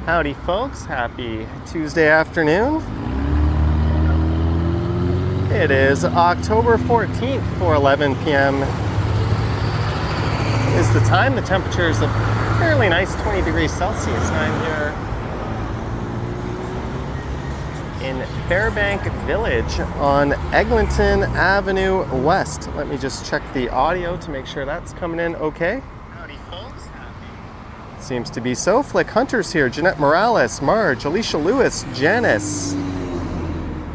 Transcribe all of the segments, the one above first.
Howdy folks, happy Tuesday afternoon. It is October 14th, 4:11 p.m. is the time. The temperature is a fairly nice 20 degrees Celsius. I'm here in Fairbank Village on Eglinton Avenue West. Let me just check the audio to make sure that's coming in okay. Howdy folks, seems to be so. Flick Hunter's here. Jeanette Morales, Marge, Alicia Lewis, Janice,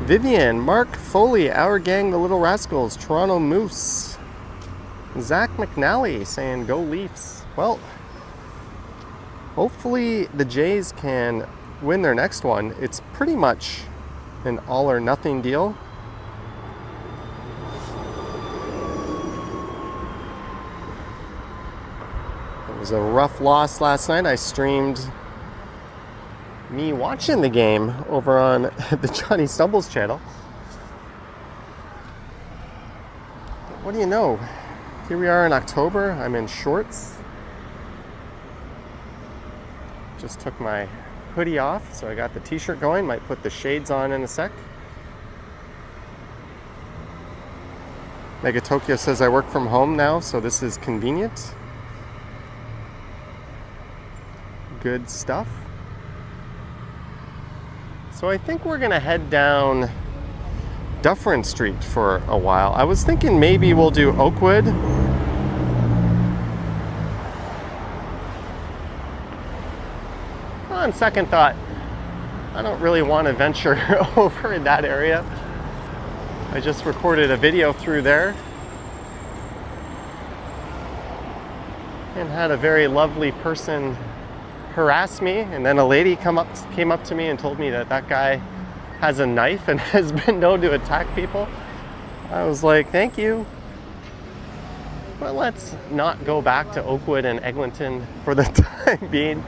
Vivian, Mark Foley, Our Gang, The Little Rascals, Toronto Moose, Zach McNally saying go Leafs. Well, hopefully the Jays can win their next one. It's pretty much an all or nothing deal. It was a rough loss last night. I streamed me watching the game over on the Johnny Stumbles channel. What do you know? Here we are in October. I'm in shorts. Just took my hoodie off, so I got the t-shirt going. Might put the shades on in a sec. Mega Tokyo says I work from home now, so this is convenient. Good stuff. So I think we're gonna head down Dufferin Street for a while. I was thinking maybe we'll do Oakwood. On second thought, I don't really want to venture over in that area. I just recorded a video through there and had a very lovely person harass me, and then a lady came up to me and told me that guy has a knife and has been known to attack people. I was like, thank you, but let's not go back to Oakwood and Eglinton for the time being.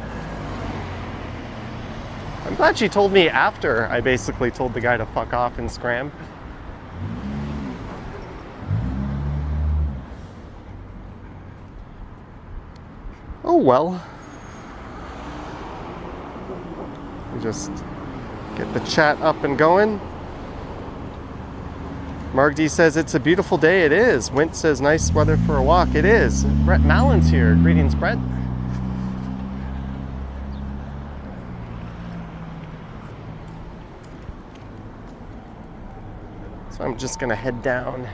I'm glad she told me after I basically told the guy to fuck off and scram. Oh well. Just get the chat up and going. Mark D says it's a beautiful day. It is. Wint says nice weather for a walk. It is. Brett Mallon's here. Greetings, Brett. So I'm just gonna head down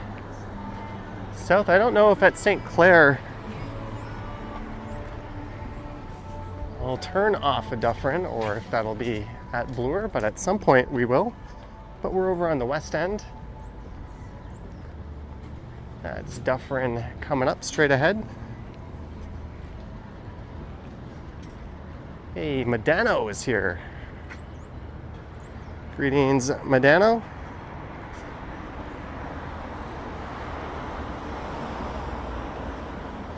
south. I don't know if at St. Clair I'll turn off a Dufferin or if that'll be at Bloor, but at some point we will. But we're over on the west end at That's Dufferin coming up straight ahead. Hey, Medano is here. Greetings, Medano.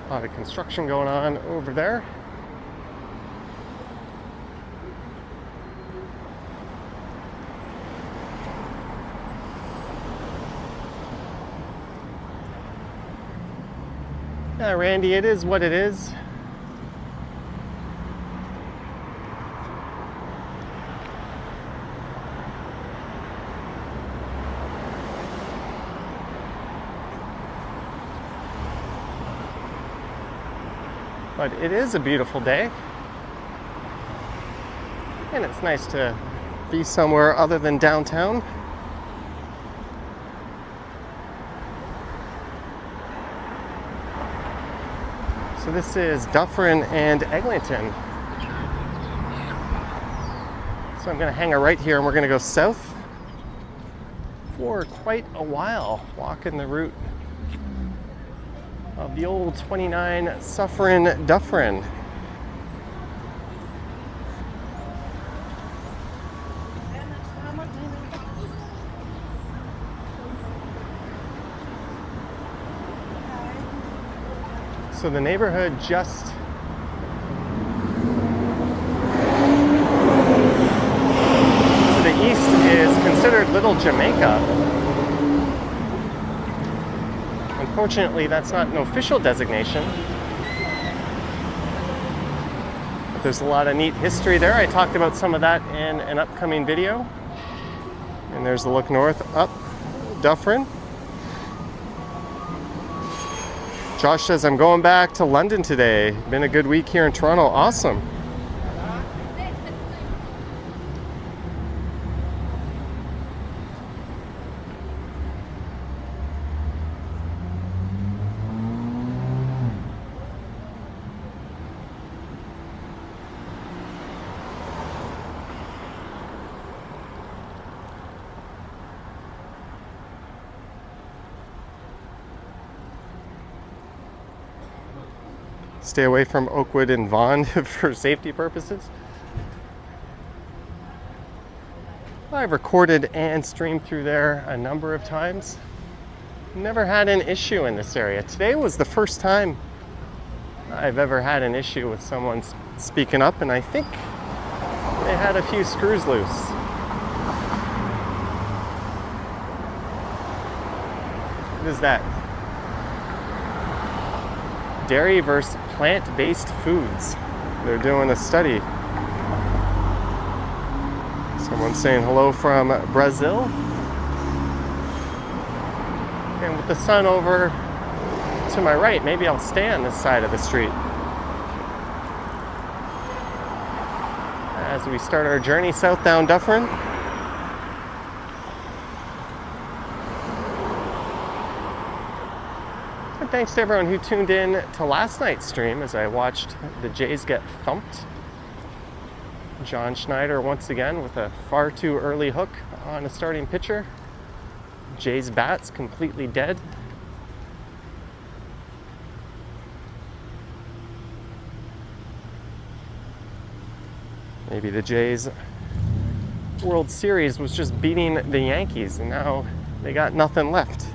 A lot of construction going on over there. Yeah, Randy, it is what it is. But it is a beautiful day. And it's nice to be somewhere other than downtown. So this is Dufferin and Eglinton. So I'm going to hang a right here and we're going to go south for quite a while, walking the route of the old 29 Suffering Dufferin. So the neighborhood just to the east is considered Little Jamaica. Unfortunately, that's not an official designation. But there's a lot of neat history there. I talked about some of that in an upcoming video. And there's the look north up Dufferin. Josh says, I'm going back to London today. Been a good week here in Toronto. Awesome. Stay away from Oakwood and Vaughan for safety purposes. I've recorded and streamed through there a number of times. Never had an issue in this area. Today was the first time I've ever had an issue with someone speaking up, and I think they had a few screws loose. What is that? Dairy versus plant-based foods. They're doing a study. Someone's saying hello from Brazil. And with the sun over to my right, maybe I'll stay on this side of the street. As we start our journey south down Dufferin. Thanks to everyone who tuned in to last night's stream as I watched the Jays get thumped. John Schneider once again with a far too early hook on a starting pitcher. Jays bats completely dead. Maybe the Jays World Series was just beating the Yankees and now they got nothing left.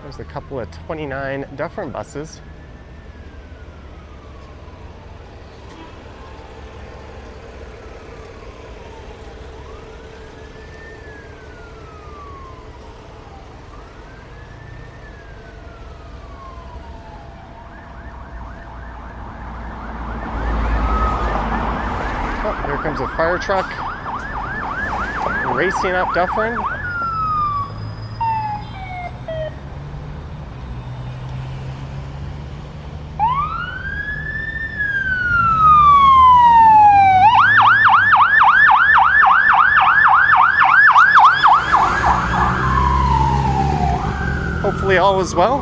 There's a couple of 29 Dufferin buses. Oh, here comes a fire truck racing up Dufferin. Hopefully all is well.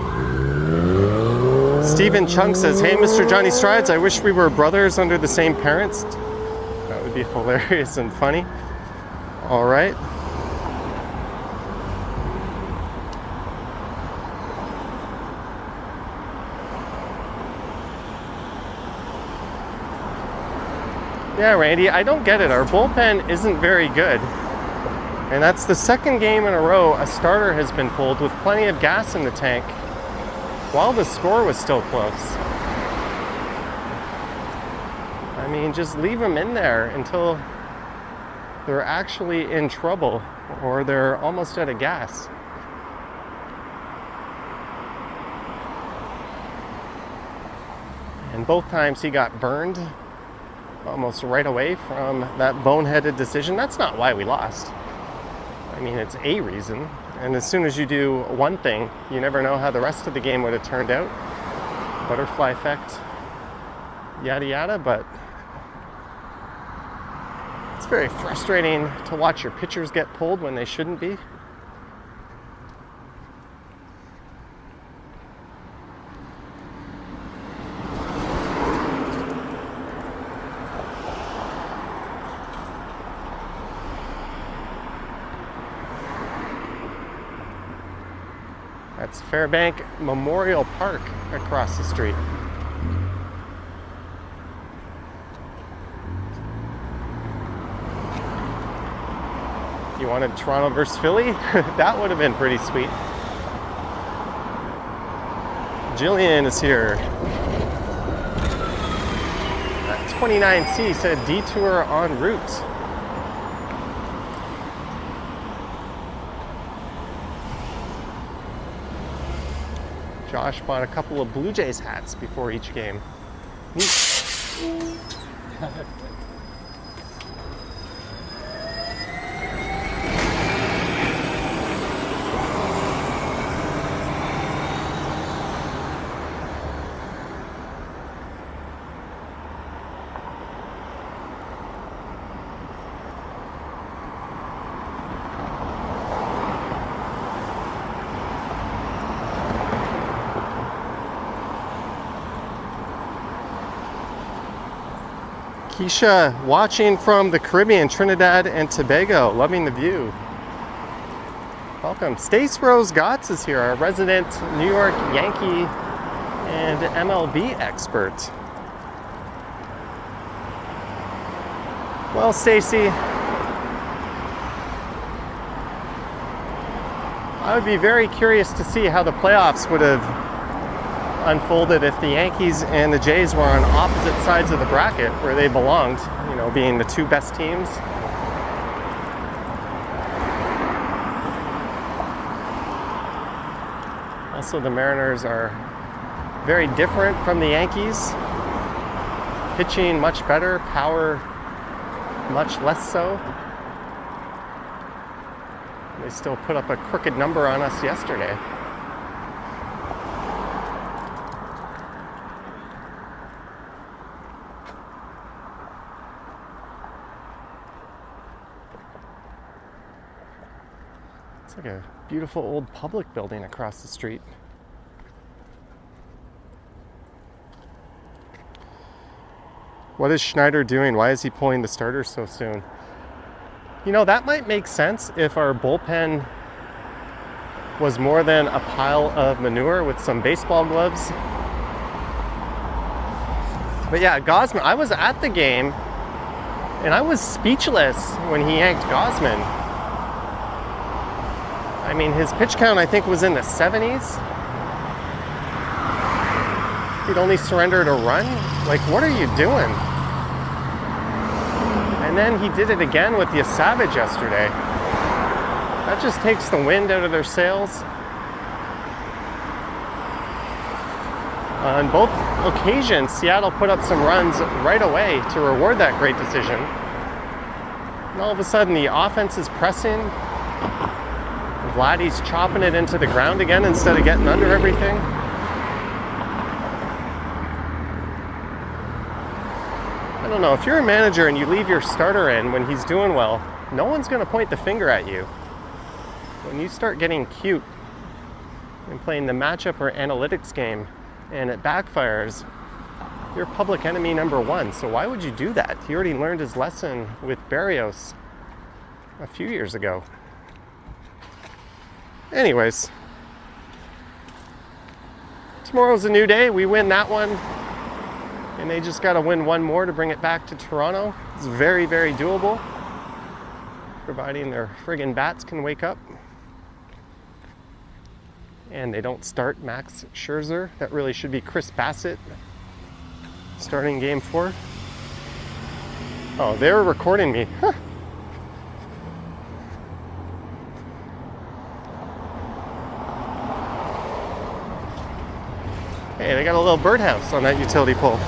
Stephen Chung says, hey, Mr. Johnny Strides, I wish we were brothers under the same parents. That would be hilarious and funny. All right. Yeah, Randy, I don't get it. Our bullpen isn't very good. And that's the second game in a row a starter has been pulled with plenty of gas in the tank while the score was still close. I mean, just leave them in there until they're actually in trouble or they're almost out of gas. And both times he got burned almost right away from that boneheaded decision. That's not why we lost. I mean, it's a reason. And as soon as you do one thing, you never know how the rest of the game would have turned out. Butterfly effect, yada yada, but it's very frustrating to watch your pitchers get pulled when they shouldn't be. That's Fairbank Memorial Park across the street. If you wanted Toronto versus Philly, that would have been pretty sweet. Jillian is here. That 29C said detour en route. Josh bought a couple of Blue Jays hats before each game. Keisha, watching from the Caribbean, Trinidad and Tobago, loving the view. Welcome. Stace Rose Gotts is here, our resident New York Yankee and MLB expert. Well, Stacy, I would be very curious to see how the playoffs would have unfolded if the Yankees and the Jays were on opposite sides of the bracket where they belonged, you know, being the two best teams. Also, the Mariners are very different from the Yankees. Pitching much better, power much less so. They still put up a crooked number on us yesterday. It's like a beautiful old public building across the street. What is Schneider doing? Why is he pulling the starters so soon? You know, that might make sense if our bullpen was more than a pile of manure with some baseball gloves. But yeah, Gausman, I was at the game and I was speechless when he yanked Gausman. I mean, his pitch count, I think, was in the 70s. He'd only surrendered a run. Like, what are you doing? And then he did it again with the Savage yesterday. That just takes the wind out of their sails. On both occasions, Seattle put up some runs right away to reward that great decision. And all of a sudden, the offense is pressing. Vladdy's chopping it into the ground again instead of getting under everything. I don't know, if you're a manager and you leave your starter in when he's doing well, no one's going to point the finger at you. When you start getting cute and playing the matchup or analytics game and it backfires, you're public enemy number one. So why would you do that? He already learned his lesson with Barrios a few years ago. Anyways, tomorrow's a new day. We win that one, and they just got to win one more to bring it back to Toronto. It's very, very doable, providing their friggin' bats can wake up and they don't start Max Scherzer. That really should be Chris Bassett starting game 4. Oh, they were recording me. Huh. Hey, they got a little birdhouse on that utility pole.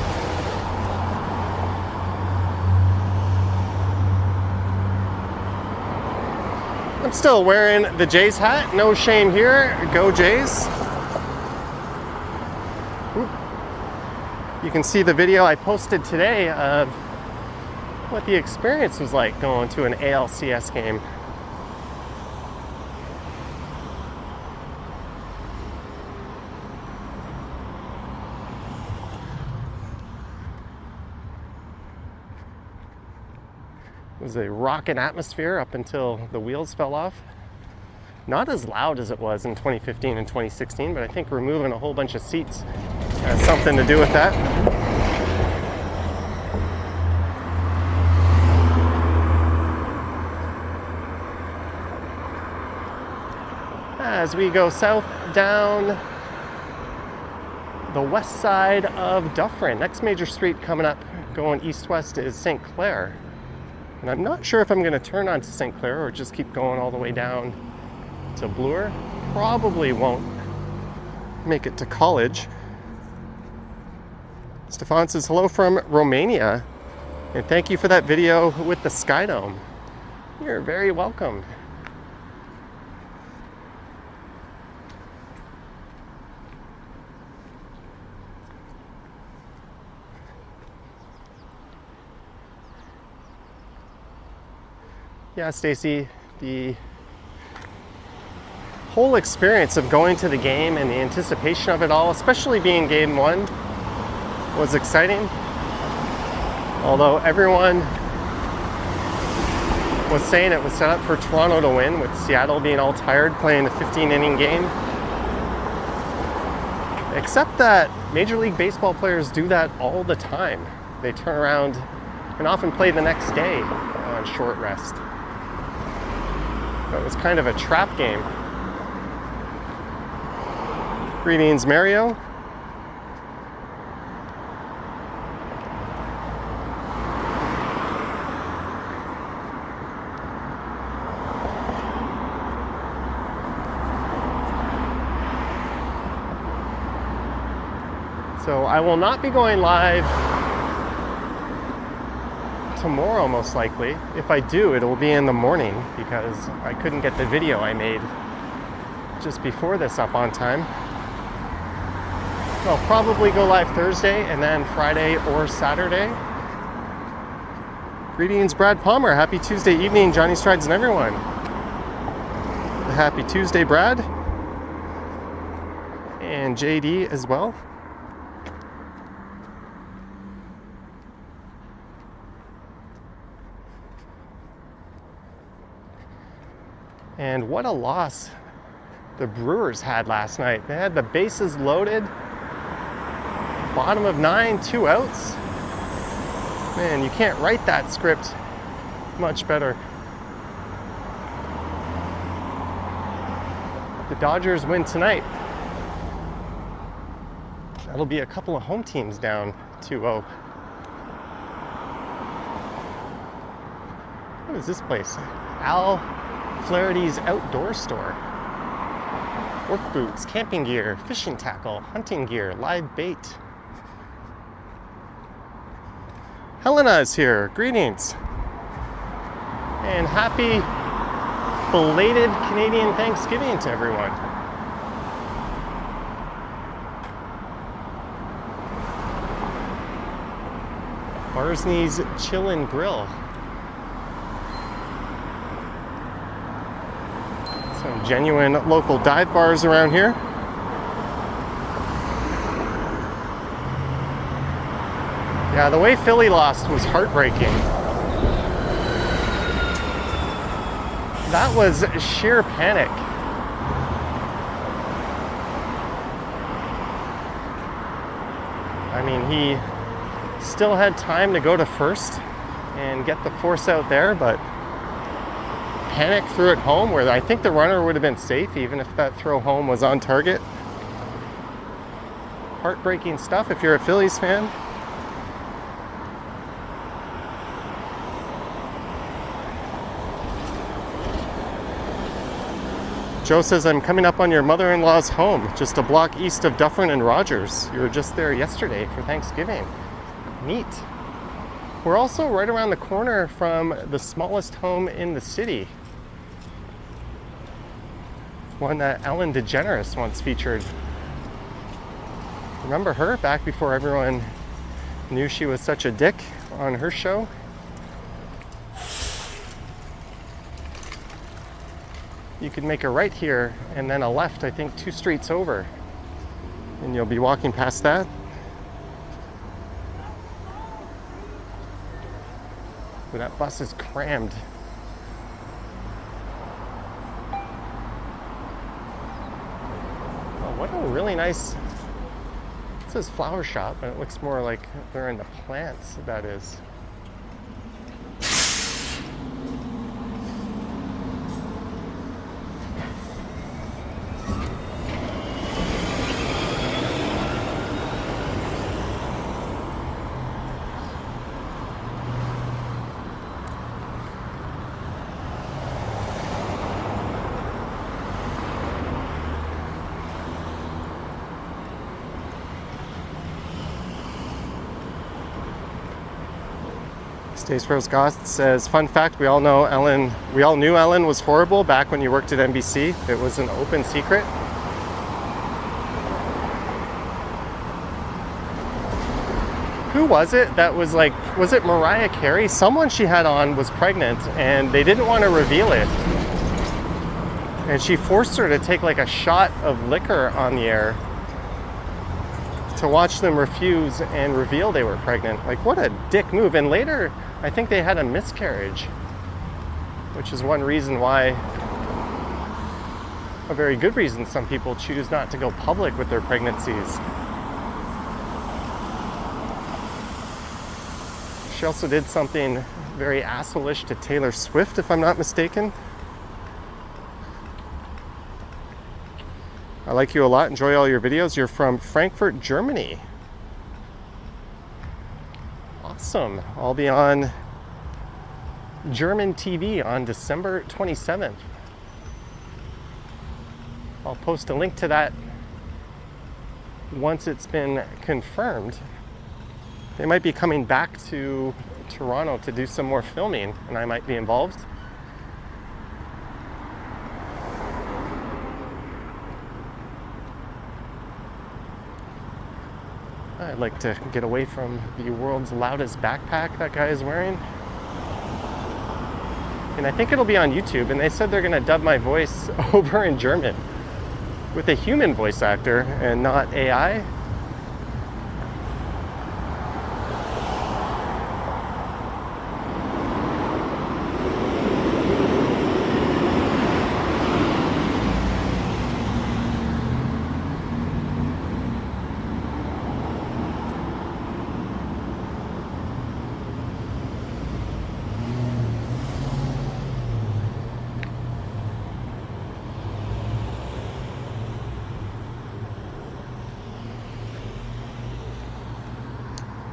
I'm still wearing the Jays hat. No shame here. Go Jays. Oop. You can see the video I posted today of what the experience was like going to an ALCS game. It was a rockin' atmosphere up until the wheels fell off. Not as loud as it was in 2015 and 2016, but I think removing a whole bunch of seats has something to do with that. As we go south down the west side of Dufferin, next major street coming up going east-west is St. Clair. And I'm not sure if I'm going to turn onto St. Clair or just keep going all the way down to Bloor. Probably won't make it to college. Stefan says hello from Romania. And thank you for that video with the Sky Dome. You're very welcome. Yeah, Stacy, the whole experience of going to the game and the anticipation of it all, especially being game 1, was exciting. Although everyone was saying it was set up for Toronto to win, with Seattle being all tired playing a 15-inning game. Except that Major League Baseball players do that all the time. They turn around and often play the next day on short rest. It was kind of a trap game. Greetings, Mario. So I will not be going live tomorrow, most likely. If I do, it will be in the morning because I couldn't get the video I made just before this up on time. I'll probably go live Thursday and then Friday or Saturday. Greetings, Brad Palmer. Happy Tuesday evening, Johnny Strides and everyone. Happy Tuesday, Brad. And JD as well. And what a loss the Brewers had last night. They had the bases loaded, bottom of 9, 2 outs. Man, you can't write that script much better. The Dodgers win tonight. That'll be a couple of home teams down 2-0. What is this place? Al Flaherty's Outdoor Store. Work boots, camping gear, fishing tackle, hunting gear, live bait. Helena is here. Greetings. And happy belated Canadian Thanksgiving to everyone. Barsney's Chillin' Grill. Some genuine local dive bars around here. Yeah, the way Philly lost was heartbreaking. That was sheer panic. I mean, he still had time to go to first and get the force out there, but panic threw it home where I think the runner would have been safe even if that throw home was on target. Heartbreaking stuff if you're a Phillies fan. Joe says, I'm coming up on your mother-in-law's home, just a block east of Dufferin and Rogers. You were just there yesterday for Thanksgiving. Neat. We're also right around the corner from the smallest home in the city. One that Ellen DeGeneres once featured. Remember her back before everyone knew she was such a dick on her show? You could make a right here and then a left, I think 2 streets over. And you'll be walking past that. But that bus is crammed. Oh, what a really nice, it says flower shop, but it looks more like they're into plants, that is. Stace Rose Goss says, fun fact, we all knew Ellen was horrible back when you worked at NBC. It was an open secret. Who was it that was like, was it Mariah Carey? Someone she had on was pregnant and they didn't want to reveal it. And she forced her to take like a shot of liquor on the air to watch them refuse and reveal they were pregnant. Like, what a dick move. And later, I think they had a miscarriage, which is one reason why, a very good reason some people choose not to go public with their pregnancies. She also did something very asshole-ish to Taylor Swift, if I'm not mistaken. I like you a lot, enjoy all your videos. You're from Frankfurt, Germany. Awesome. I'll be on German TV on December 27th. I'll post a link to that once it's been confirmed. They might be coming back to Toronto to do some more filming, and I might be involved. I'd like to get away from the world's loudest backpack that guy is wearing. And I think it'll be on YouTube, and they said they're gonna dub my voice over in German with a human voice actor and not AI.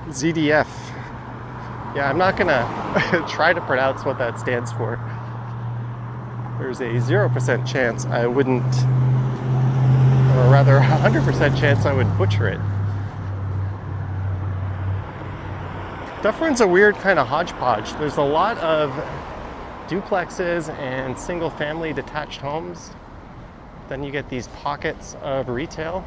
ZDF. Yeah, I'm not gonna try to pronounce what that stands for. There's a 0% chance I wouldn't, or rather a 100% chance I would butcher it. Dufferin's a weird kind of hodgepodge. There's a lot of duplexes and single family detached homes. Then you get these pockets of retail.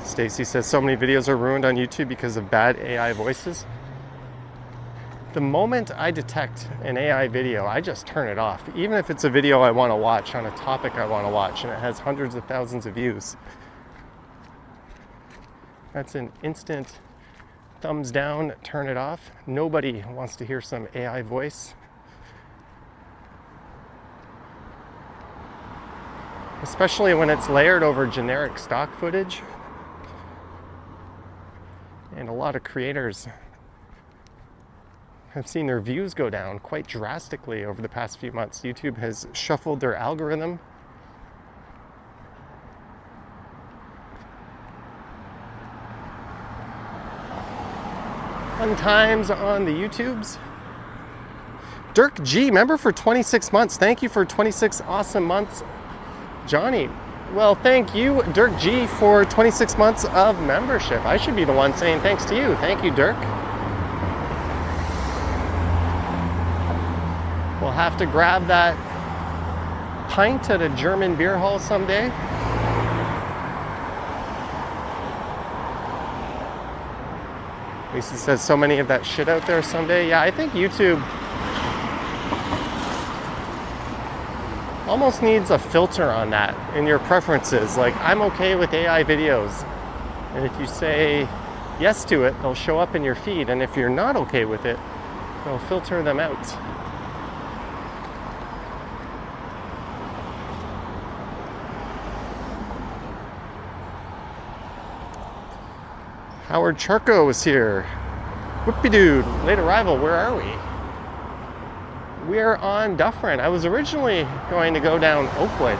Stacy says so many videos are ruined on YouTube because of bad AI voices. The moment I detect an AI video, I just turn it off. Even if it's a video I want to watch on a topic I want to watch and it has hundreds of thousands of views. That's an instant thumbs down, turn it off. Nobody wants to hear some AI voice. Especially when it's layered over generic stock footage. And a lot of creators have seen their views go down quite drastically over the past few months. YouTube has shuffled their algorithm. Fun times on the YouTubes. Dirk G, member for 26 months. Thank you for 26 awesome months. Johnny, well, thank you, Dirk G, for 26 months of membership. I should be the one saying thanks to you. Thank you, Dirk. We'll have to grab that pint at a German beer hall someday. Lisa says so many of that shit out there someday. Yeah, I think YouTube almost needs a filter on that in your preferences. Like, I'm okay with AI videos. And if you say yes to it, they'll show up in your feed. And if you're not okay with it, they'll filter them out. Howard Charco is here. Whoopie dude, late arrival, where are we? We're on Dufferin. I was originally going to go down Oakwood,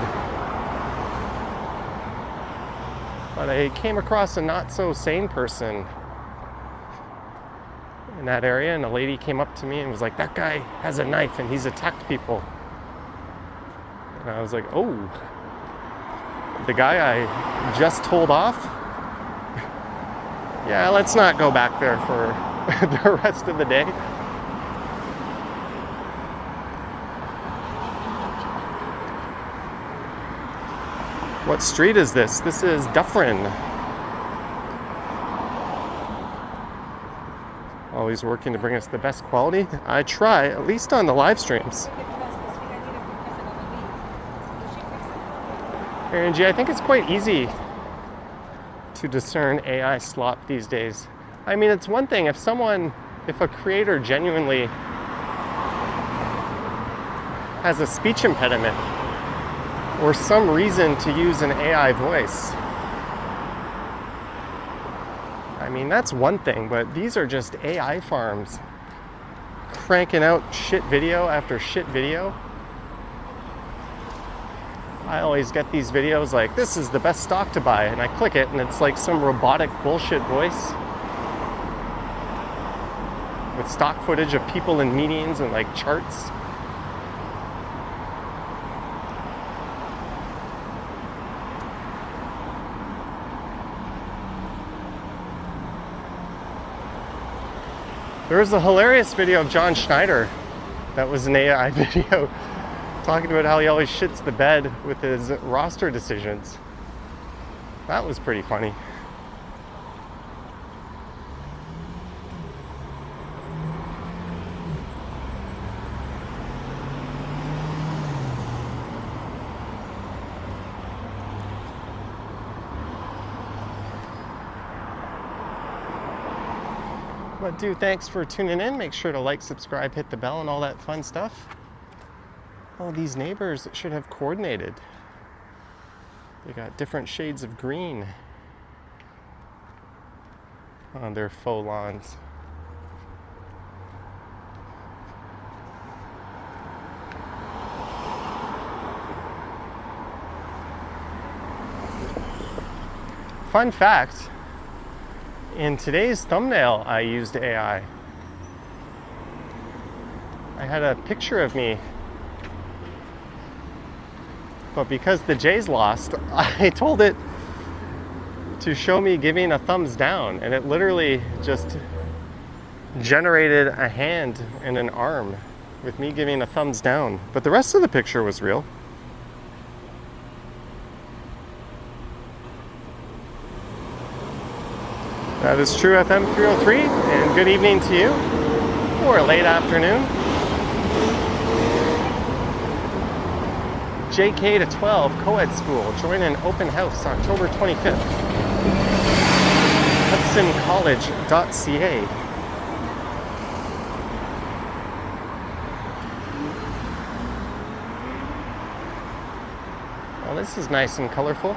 but I came across a not so sane person in that area, and a lady came up to me and was like, that guy has a knife and he's attacked people. And I was like, oh, the guy I just told off? Yeah, let's not go back there for the rest of the day. What street is this? This is Dufferin. Always working to bring us the best quality. I try, at least on the live streams. Angie, I think it's quite easy to discern AI slop these days. I mean, it's one thing if a creator genuinely has a speech impediment or some reason to use an AI voice. I mean, that's one thing, but these are just AI farms cranking out shit video after shit video. I always get these videos like, this is the best stock to buy, and I click it and it's like some robotic bullshit voice with stock footage of people in meetings and like charts. There was a hilarious video of John Schneider that was an AI video talking about how he always shits the bed with his roster decisions. That was pretty funny. But dude, thanks for tuning in. Make sure to like, subscribe, hit the bell, and all that fun stuff. Oh, these neighbors should have coordinated. They got different shades of green on their faux lawns. Fun fact, in today's thumbnail, I used AI. I had a picture of me, but because the Jays lost, I told it to show me giving a thumbs down, and it literally just generated a hand and an arm with me giving a thumbs down. But the rest of the picture was real. That is true, FM 303, and good evening to you. or late afternoon. JK to 12 co-ed school. Join an open house October 25th. HudsonCollege.ca. Well, this is nice and colorful.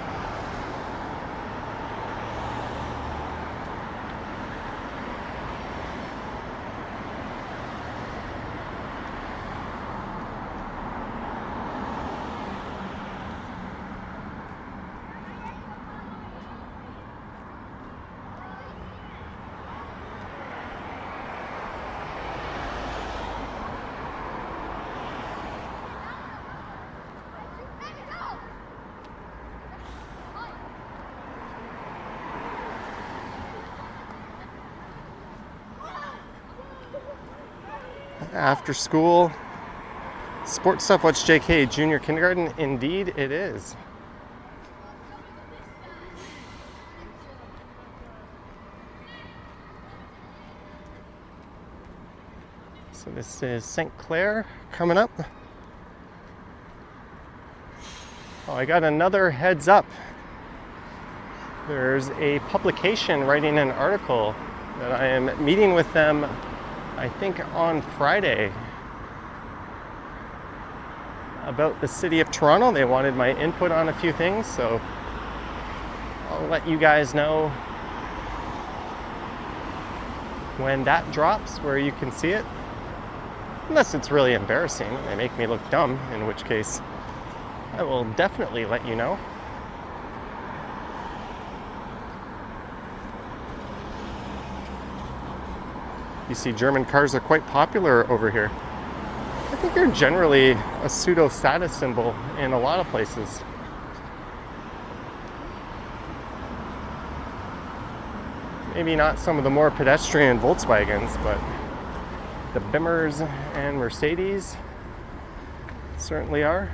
After school sports stuff. What's JK? Junior kindergarten? Indeed it is. So this is St. Clair coming up. Oh, I got another heads up. There's a publication writing an article that I am meeting with them, I think on Friday, about the city of Toronto. They wanted my input on a few things, so I'll let you guys know when that drops, where you can see it. Unless it's really embarrassing, they make me look dumb, in which case I will definitely let you know. You see, German cars are quite popular over here. I think they're generally a pseudo status symbol in a lot of places. Maybe not some of the more pedestrian Volkswagens, but the Bimmers and Mercedes certainly are.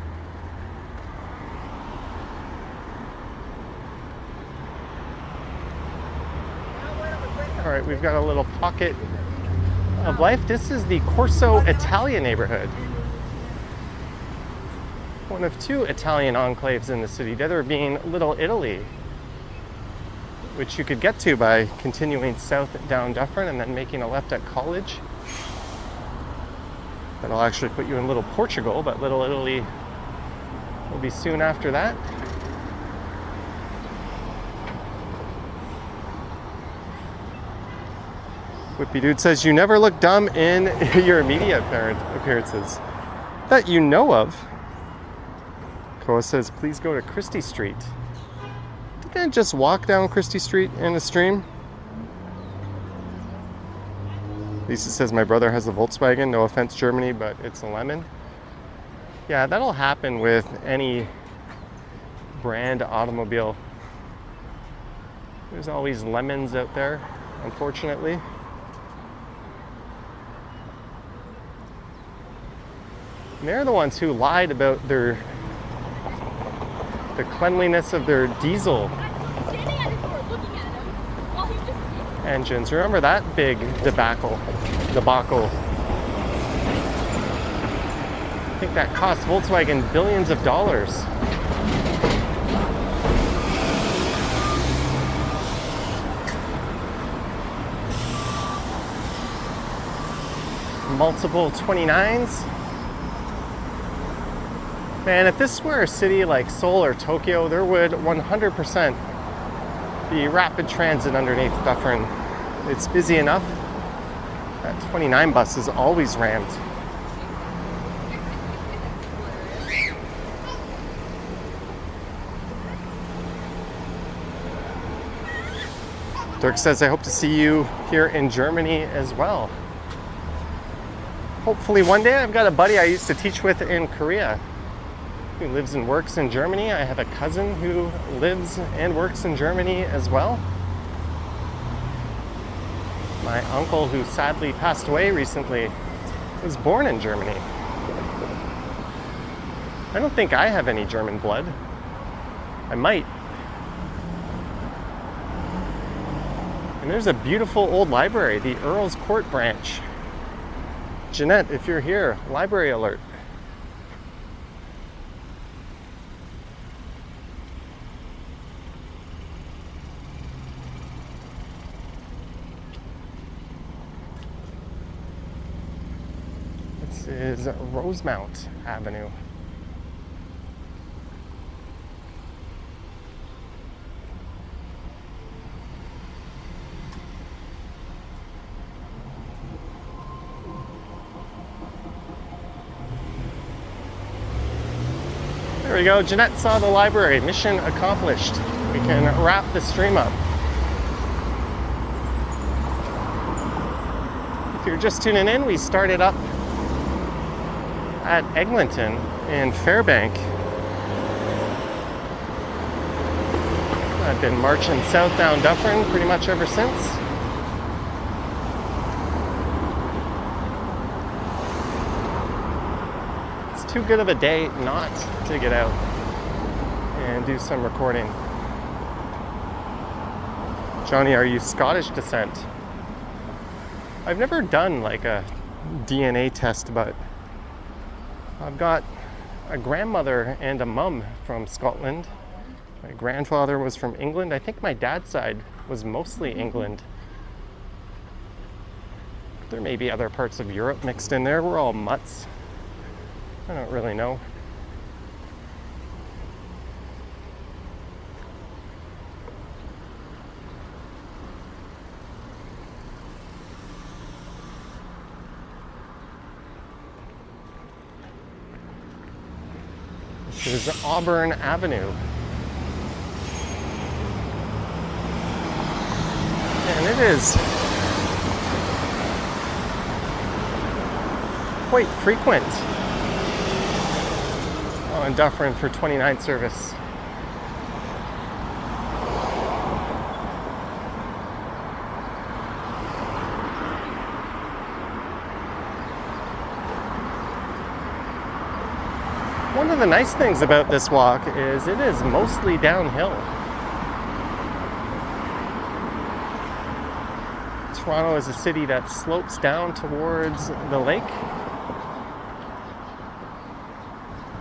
All right, we've got a little pocket of life. This is the Corso Italia neighborhood. One of two Italian enclaves in the city, the other being Little Italy, which you could get to by continuing south down Dufferin and then making a left at College. That'll actually put you in Little Portugal, but Little Italy will be soon after that. Whippy Dude says, you never look dumb in your media appearances that you know of. Koa says, please go to Christie Street. Didn't I just walk down Christie Street in a stream? Lisa says, my brother has a Volkswagen. No offense, Germany, but it's a lemon. Yeah, that'll happen with any brand automobile. There's always lemons out there, unfortunately. And they're the ones who lied about the cleanliness of their diesel engines. Remember that big debacle? I think that cost Volkswagen billions of dollars. Multiple 29s. Man, if this were a city like Seoul or Tokyo, there would 100% be rapid transit underneath Dufferin. It's busy enough. That 29 bus is always rammed. Dirk says, I hope to see you here in Germany as well. Hopefully one day. I've got a buddy I used to teach with in Korea who lives and works in Germany. I have a cousin who lives and works in Germany as well. My uncle, who sadly passed away recently, was born in Germany. I don't think I have any German blood. I might. And there's a beautiful old library, the Earl's Court branch. Jeanette, if you're here, library alert. This is Rosemount Avenue. There we go. Jeanette saw the library. Mission accomplished. We can wrap the stream up. If you're just tuning in, we started up at Eglinton in Fairbank. I've been marching south down Dufferin pretty much ever since. Too good of a day not to get out and do some recording. Johnny, are you Scottish descent? I've never done like a DNA test, but I've got a grandmother and a mum from Scotland. My grandfather was from England. I think my dad's side was mostly England. There may be other parts of Europe mixed in there. We're all mutts. I don't really know. This is Auburn Avenue. And it is quite frequent on Dufferin for 29 service. One of the nice things about this walk is it is mostly downhill. Toronto is a city that slopes down towards the lake.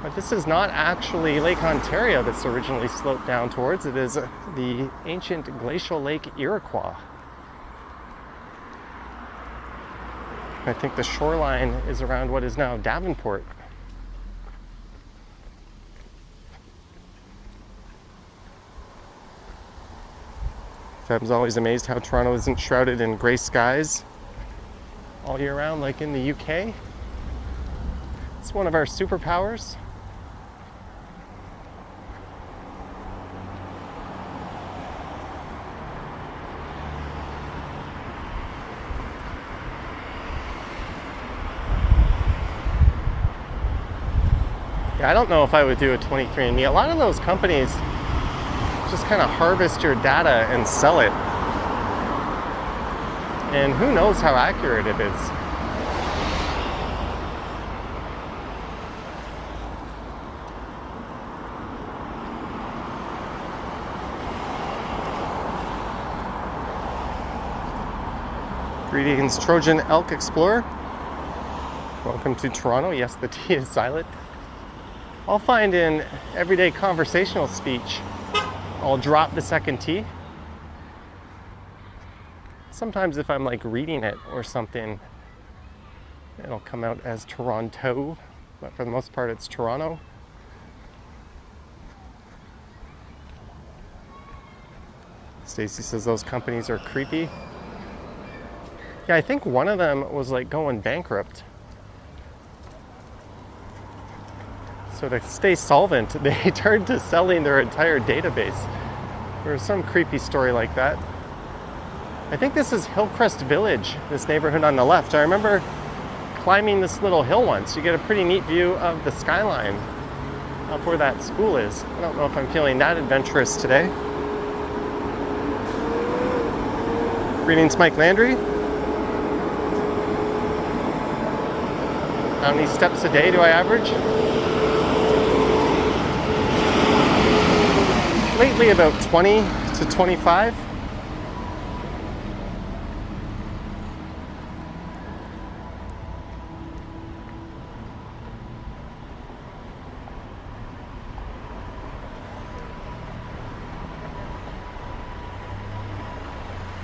But this is not actually Lake Ontario that's originally sloped down towards. It is the ancient glacial Lake Iroquois. I think the shoreline is around what is now Davenport. I was always amazed how Toronto isn't shrouded in grey skies all year round like in the UK. It's one of our superpowers. Yeah, I don't know if I would do a 23andMe. A lot of those companies just kind of harvest your data and sell it. And who knows how accurate it is. Greetings, Trojan Elk Explorer. Welcome to Toronto. Yes, the T is silent. I'll find in everyday conversational speech, I'll drop the second T. Sometimes if I'm like reading it or something, it'll come out as Toronto, but for the most part it's Toronto. Stacy says those companies are creepy. Yeah, I think one of them was like going bankrupt. So to stay solvent, they turned to selling their entire database. There was some creepy story like that. I think this is Hillcrest Village, this neighborhood on the left. I remember climbing this little hill once. You get a pretty neat view of the skyline up where that school is. I don't know if I'm feeling that adventurous today. Greetings, Mike Landry. How many steps a day do I average? Lately about 20 to 25.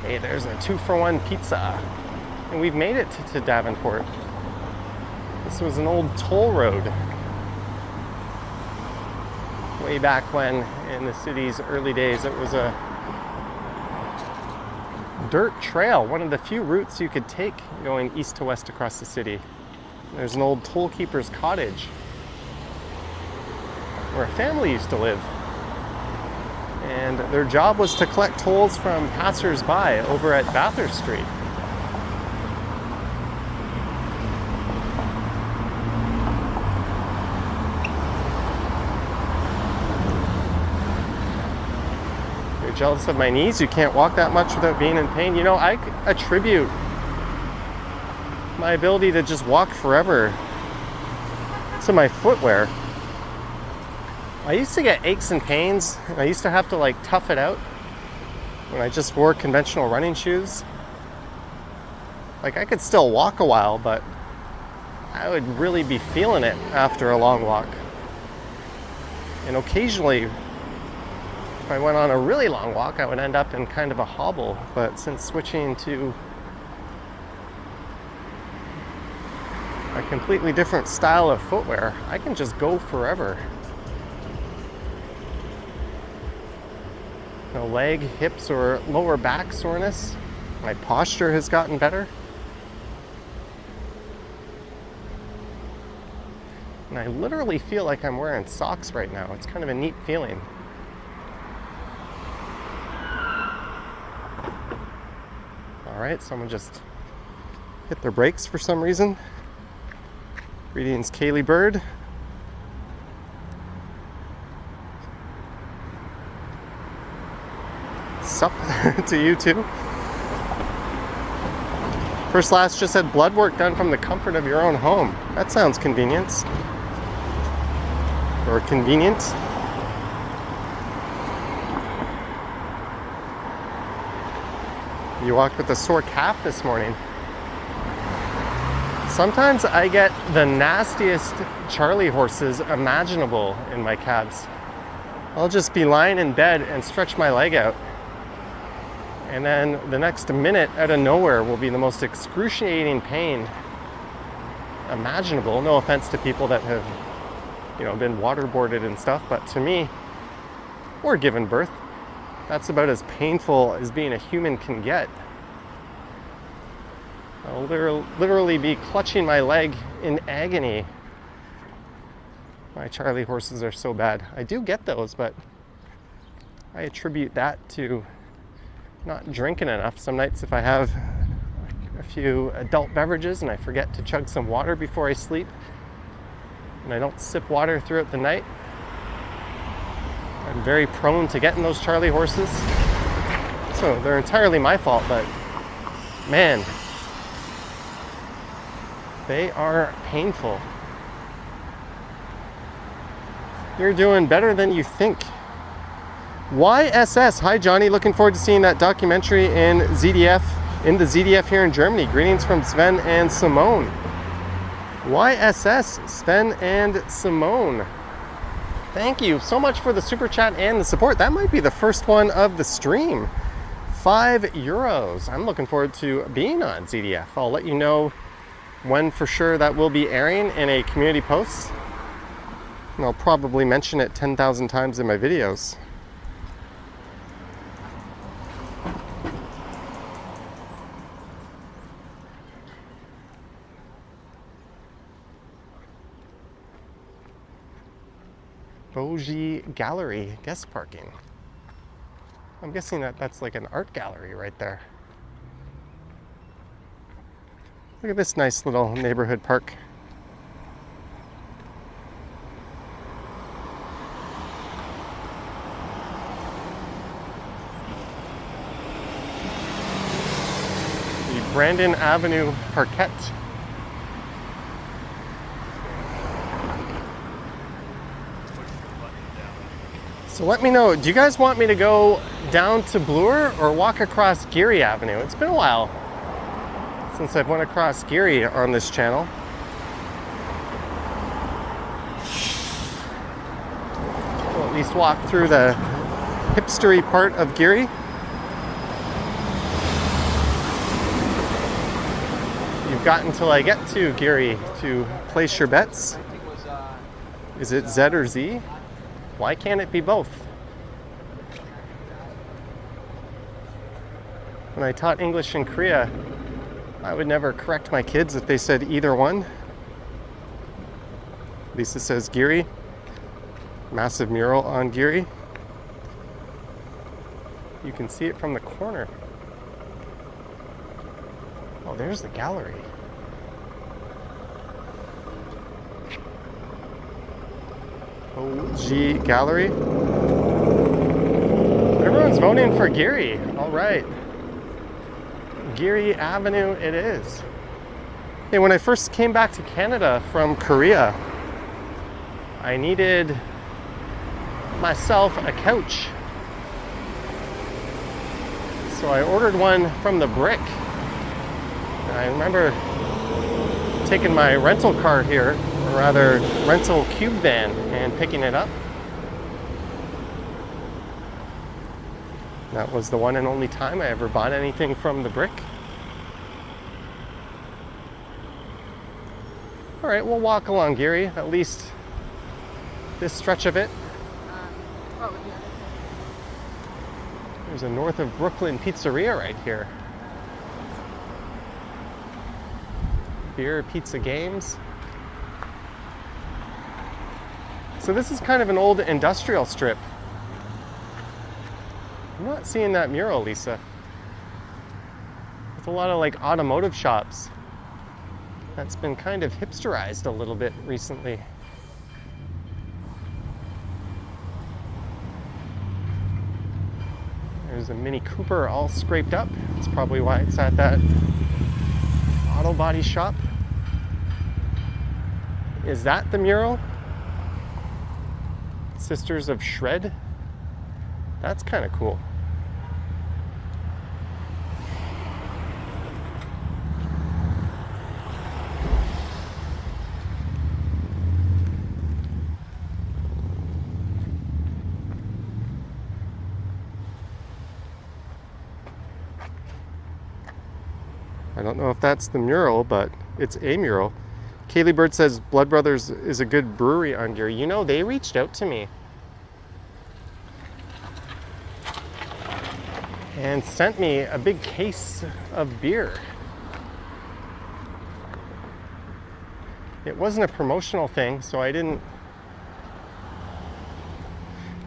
Hey, there's a 2-for-1 pizza. And we've made it to Davenport. This was an old toll road. Way back when, in the city's early days, it was a dirt trail, one of the few routes you could take going east to west across the city. There's an old toll keeper's cottage where a family used to live. And their job was to collect tolls from passers-by over at Bathurst Street. You're jealous of my knees? You can't walk that much without being in pain? You know, I attribute my ability to just walk forever to my footwear. I used to get aches and pains, and I used to have to like tough it out when I just wore conventional running shoes. Like I could still walk a while, but I would really be feeling it after a long walk. And occasionally, if I went on a really long walk, I would end up in kind of a hobble. But since switching to a completely different style of footwear, I can just go forever. No leg, hips, or lower back soreness. My posture has gotten better. And I literally feel like I'm wearing socks right now. It's kind of a neat feeling. All right, someone just hit their brakes for some reason. Greetings, Kaylee Bird. Sup to you too. First Class just said blood work done from the comfort of your own home. That sounds convenient. Or convenient. You walked with a sore calf this morning. Sometimes I get the nastiest Charlie horses imaginable in my calves. I'll just be lying in bed and stretch my leg out. And then the next minute, out of nowhere, will be the most excruciating pain imaginable. No offense to people that have, been waterboarded and stuff, but to me, or given birth, that's about as painful as being a human can get. I'll literally be clutching my leg in agony. My Charlie horses are so bad. I do get those, but I attribute that to not drinking enough. Some nights if I have a few adult beverages and I forget to chug some water before I sleep, and I don't sip water throughout the night, I'm very prone to getting those Charlie horses. So they're entirely my fault, but man, they are painful. You're doing better than you think. YSS, hi Johnny, looking forward to seeing that documentary in the ZDF here in Germany. Greetings from Sven and Simone. YSS, Sven and Simone. Thank you so much for the super chat and the support. That might be the first one of the stream. €5. I'm looking forward to being on ZDF. I'll let you know when for sure that will be airing in a community post. And I'll probably mention it 10,000 times in my videos. Bougie Gallery guest parking. I'm guessing that's like an art gallery right there. Look at this nice little neighborhood park. The Brandon Avenue Parquet. So let me know, do you guys want me to go down to Bloor or walk across Geary Avenue? It's been a while since I've went across Geary on this channel. We'll at least walk through the hipstery part of Geary. got until I get to Geary to place your bets. Is it Z or Z? Why can't it be both? When I taught English in Korea, I would never correct my kids if they said either one. Lisa says Geary. Massive mural on Geary. You can see it from the corner. Oh, there's the gallery. OG Gallery. Everyone's voting for Geary. All right. Geary Avenue it is. Hey, when I first came back to Canada from Korea, I needed myself a couch. So I ordered one from the Brick. And I remember taking my rental car here, or rather rental cube van, and picking it up. That was the one and only time I ever bought anything from the Brick. All right, we'll walk along Geary, at least this stretch of it. There's a North of Brooklyn pizzeria right here. Beer, pizza, games. So this is kind of an old industrial strip. I'm not seeing that mural, Lisa. It's a lot of like automotive shops. That's been kind of hipsterized a little bit recently. There's a Mini Cooper all scraped up. That's probably why it's at that auto body shop. Is that the mural? Sisters of Shred? That's kind of cool. I don't know if that's the mural, but it's a mural. Kaylee Bird says Blood Brothers is a good brewery on Geary. You know, they reached out to me and sent me a big case of beer. It wasn't a promotional thing, so I didn't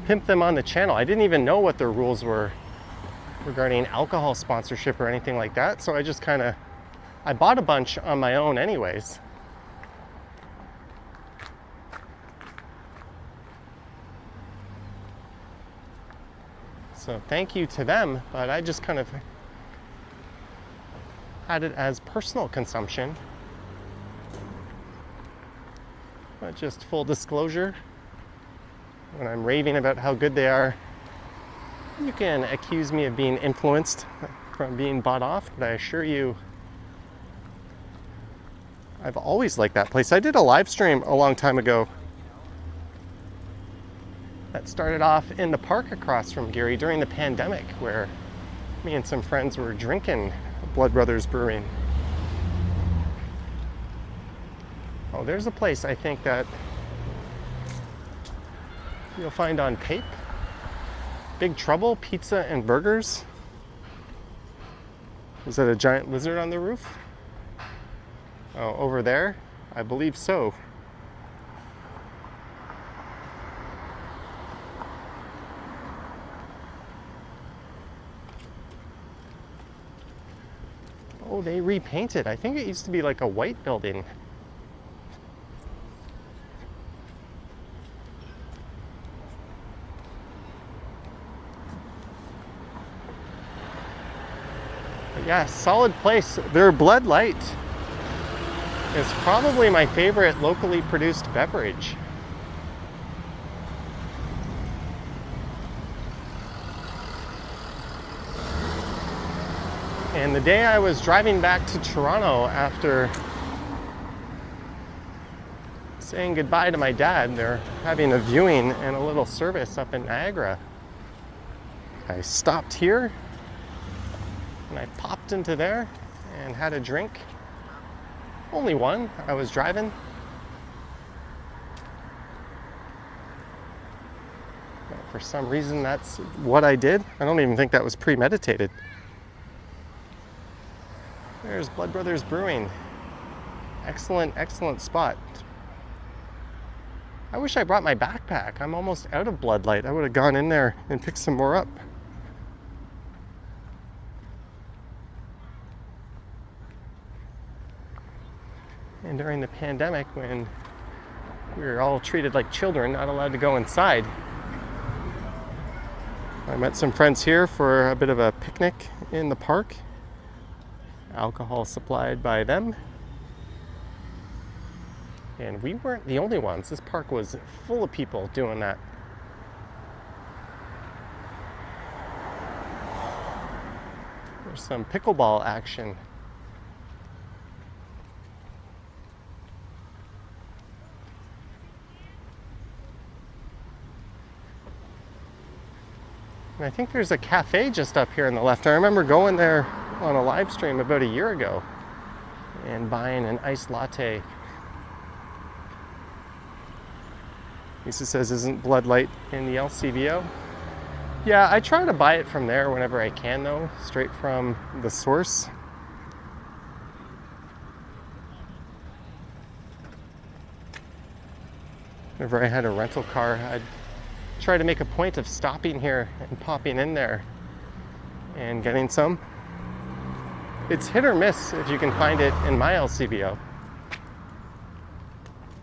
pimp them on the channel. I didn't even know what their rules were regarding alcohol sponsorship or anything like that, so I just I bought a bunch on my own anyways. So thank you to them, but I just kind of had it as personal consumption. But just full disclosure, when I'm raving about how good they are, you can accuse me of being influenced from being bought off, but I assure you, I've always liked that place. I did a live stream a long time ago that started off in the park across from Geary during the pandemic, where me and some friends were drinking Blood Brothers Brewing. Oh, there's a place I think that you'll find on Pape. Big Trouble Pizza and Burgers. Is that a giant lizard on the roof? Oh, over there? I believe so. Oh, they repainted. I think it used to be like a white building. But yeah, solid place. Their Blood Light is probably my favorite locally produced beverage. And the day I was driving back to Toronto after saying goodbye to my dad, they're having a viewing and a little service up in Niagara. I stopped here and I popped into there and had a drink. Only one. I was driving. But for some reason, that's what I did. I don't even think that was premeditated. There's Blood Brothers Brewing. Excellent, excellent spot. I wish I brought my backpack. I'm almost out of Blood Light. I would have gone in there and picked some more up. And during the pandemic, when we were all treated like children, not allowed to go inside, I met some friends here for a bit of a picnic in the park. Alcohol supplied by them. And we weren't the only ones. This park was full of people doing that. There's some pickleball action. And I think there's a cafe just up here on the left. I remember going there on a live stream about a year ago and buying an iced latte. Lisa says, isn't Blood Light in the LCBO? Yeah, I try to buy it from there whenever I can, though, straight from the source. Whenever I had a rental car, I'd try to make a point of stopping here and popping in there and getting some. It's hit or miss if you can find it in my LCBO.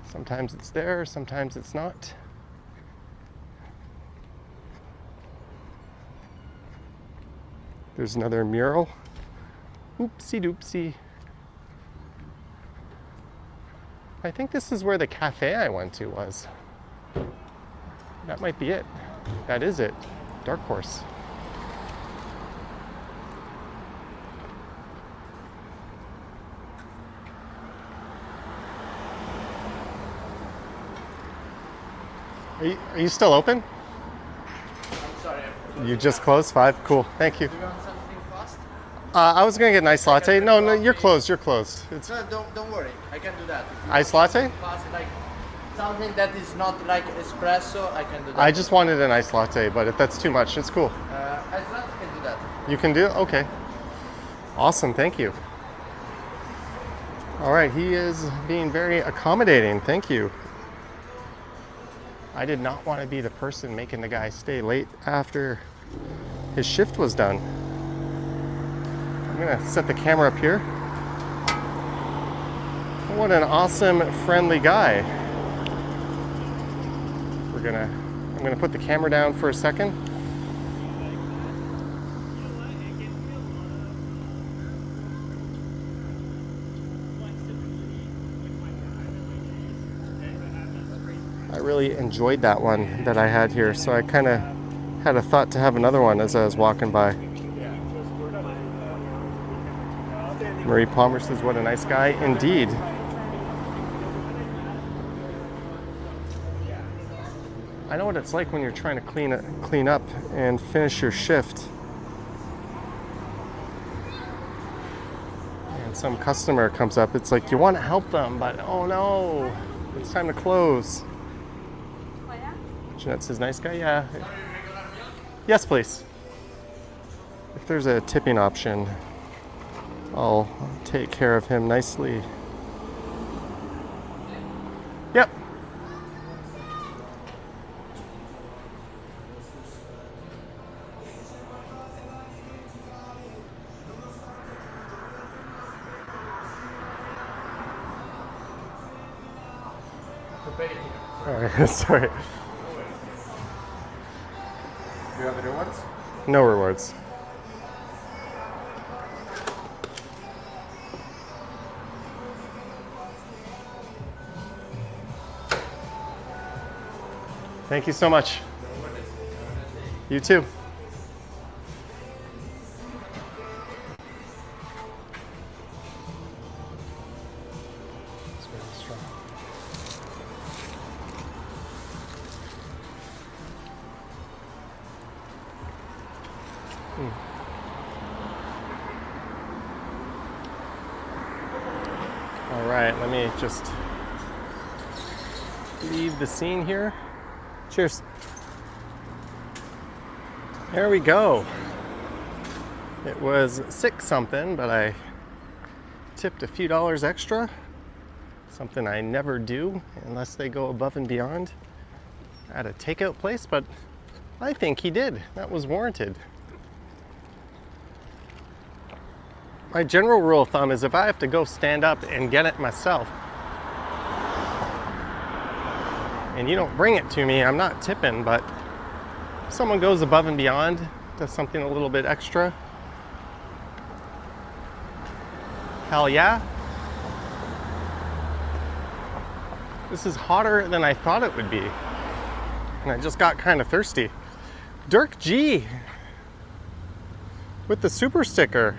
Sometimes it's there, sometimes it's not. There's another mural. Oopsie doopsie. I think this is where the cafe I went to was. That might be it. That is it. Dark Horse. Are you still open? I'm sorry. You just closed? 5? Cool. Thank you. Do you want something fast? I was gonna get an iced latte. No, you're closed. You're closed. It's No, don't worry. I can do that. iced latte? Fast, like something that is not like espresso, I can do that. I just wanted an iced latte, but if that's too much, it's cool. As well, I can do that. You can do it? Okay. Awesome. Thank you. All right. He is being very accommodating. Thank you. I did not want to be the person making the guy stay late after his shift was done. I'm gonna set the camera up here. What an awesome, friendly guy. I'm gonna put the camera down for a second. I really enjoyed that one that I had here, so I kind of had a thought to have another one as I was walking by. Marie Palmer says, what a nice guy indeed. I know what it's like when you're trying to clean up and finish your shift. And some customer comes up, it's like you want to help them, but oh no, it's time to close. Jeanette says, nice guy, yeah. Yes, please. If there's a tipping option, I'll take care of him nicely. Yep. All right, sorry. Do you have the rewards? No rewards. Thank you so much. You too. All All right, let me just leave the scene here. Cheers. There we go. It was 6 something, but I tipped a few dollars extra. Something I never do unless they go above and beyond at a takeout place, but I think he did. That was warranted. My general rule of thumb is if I have to go stand up and get it myself and you don't bring it to me, I'm not tipping, but if someone goes above and beyond, does something a little bit extra, hell yeah. This is hotter than I thought it would be. And I just got kind of thirsty. Dirk G with the super sticker.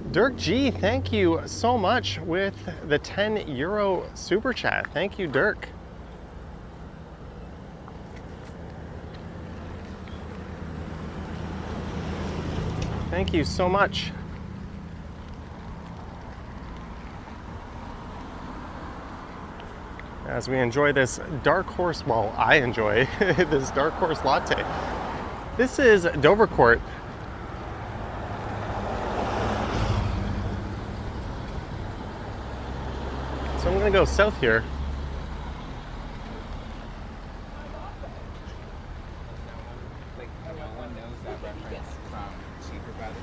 Dirk G, thank you so much with the €10 super chat. Thank you, Dirk. Thank you so much. As we enjoy this dark horse, well, I enjoy this dark horse latte. This is Dovercourt. So I'm gonna go south here. Like, no one knows that reference from Cheaper by the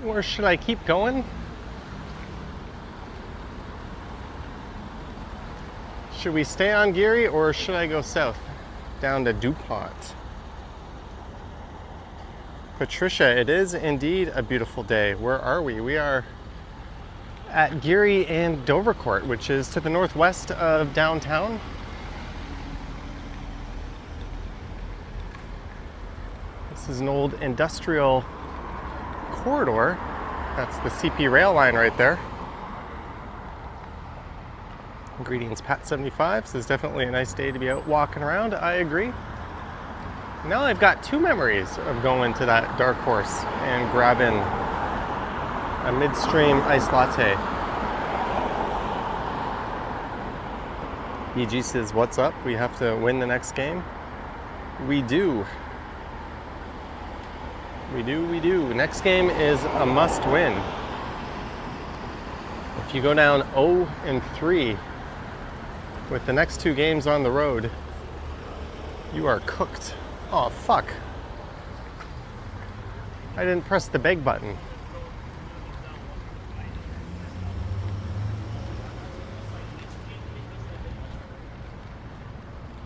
Dozen. Or should I keep going? Should we stay on Geary or should I go south down to Dupont? Patricia, it is indeed a beautiful day. Where are we? We are at Geary and Dovercourt, which is to the northwest of downtown. This is an old industrial corridor. That's the CP rail line right there. Greetings, Pat75. This is definitely a nice day to be out walking around. I agree. Now I've got 2 memories of going to that dark horse and grabbing a midstream iced latte. BG says, what's up? We have to win the next game. We do. We do. Next game is a must win. If you go down 0-3 with the next 2 games on the road, you are cooked. Oh, fuck. I didn't press the beg button.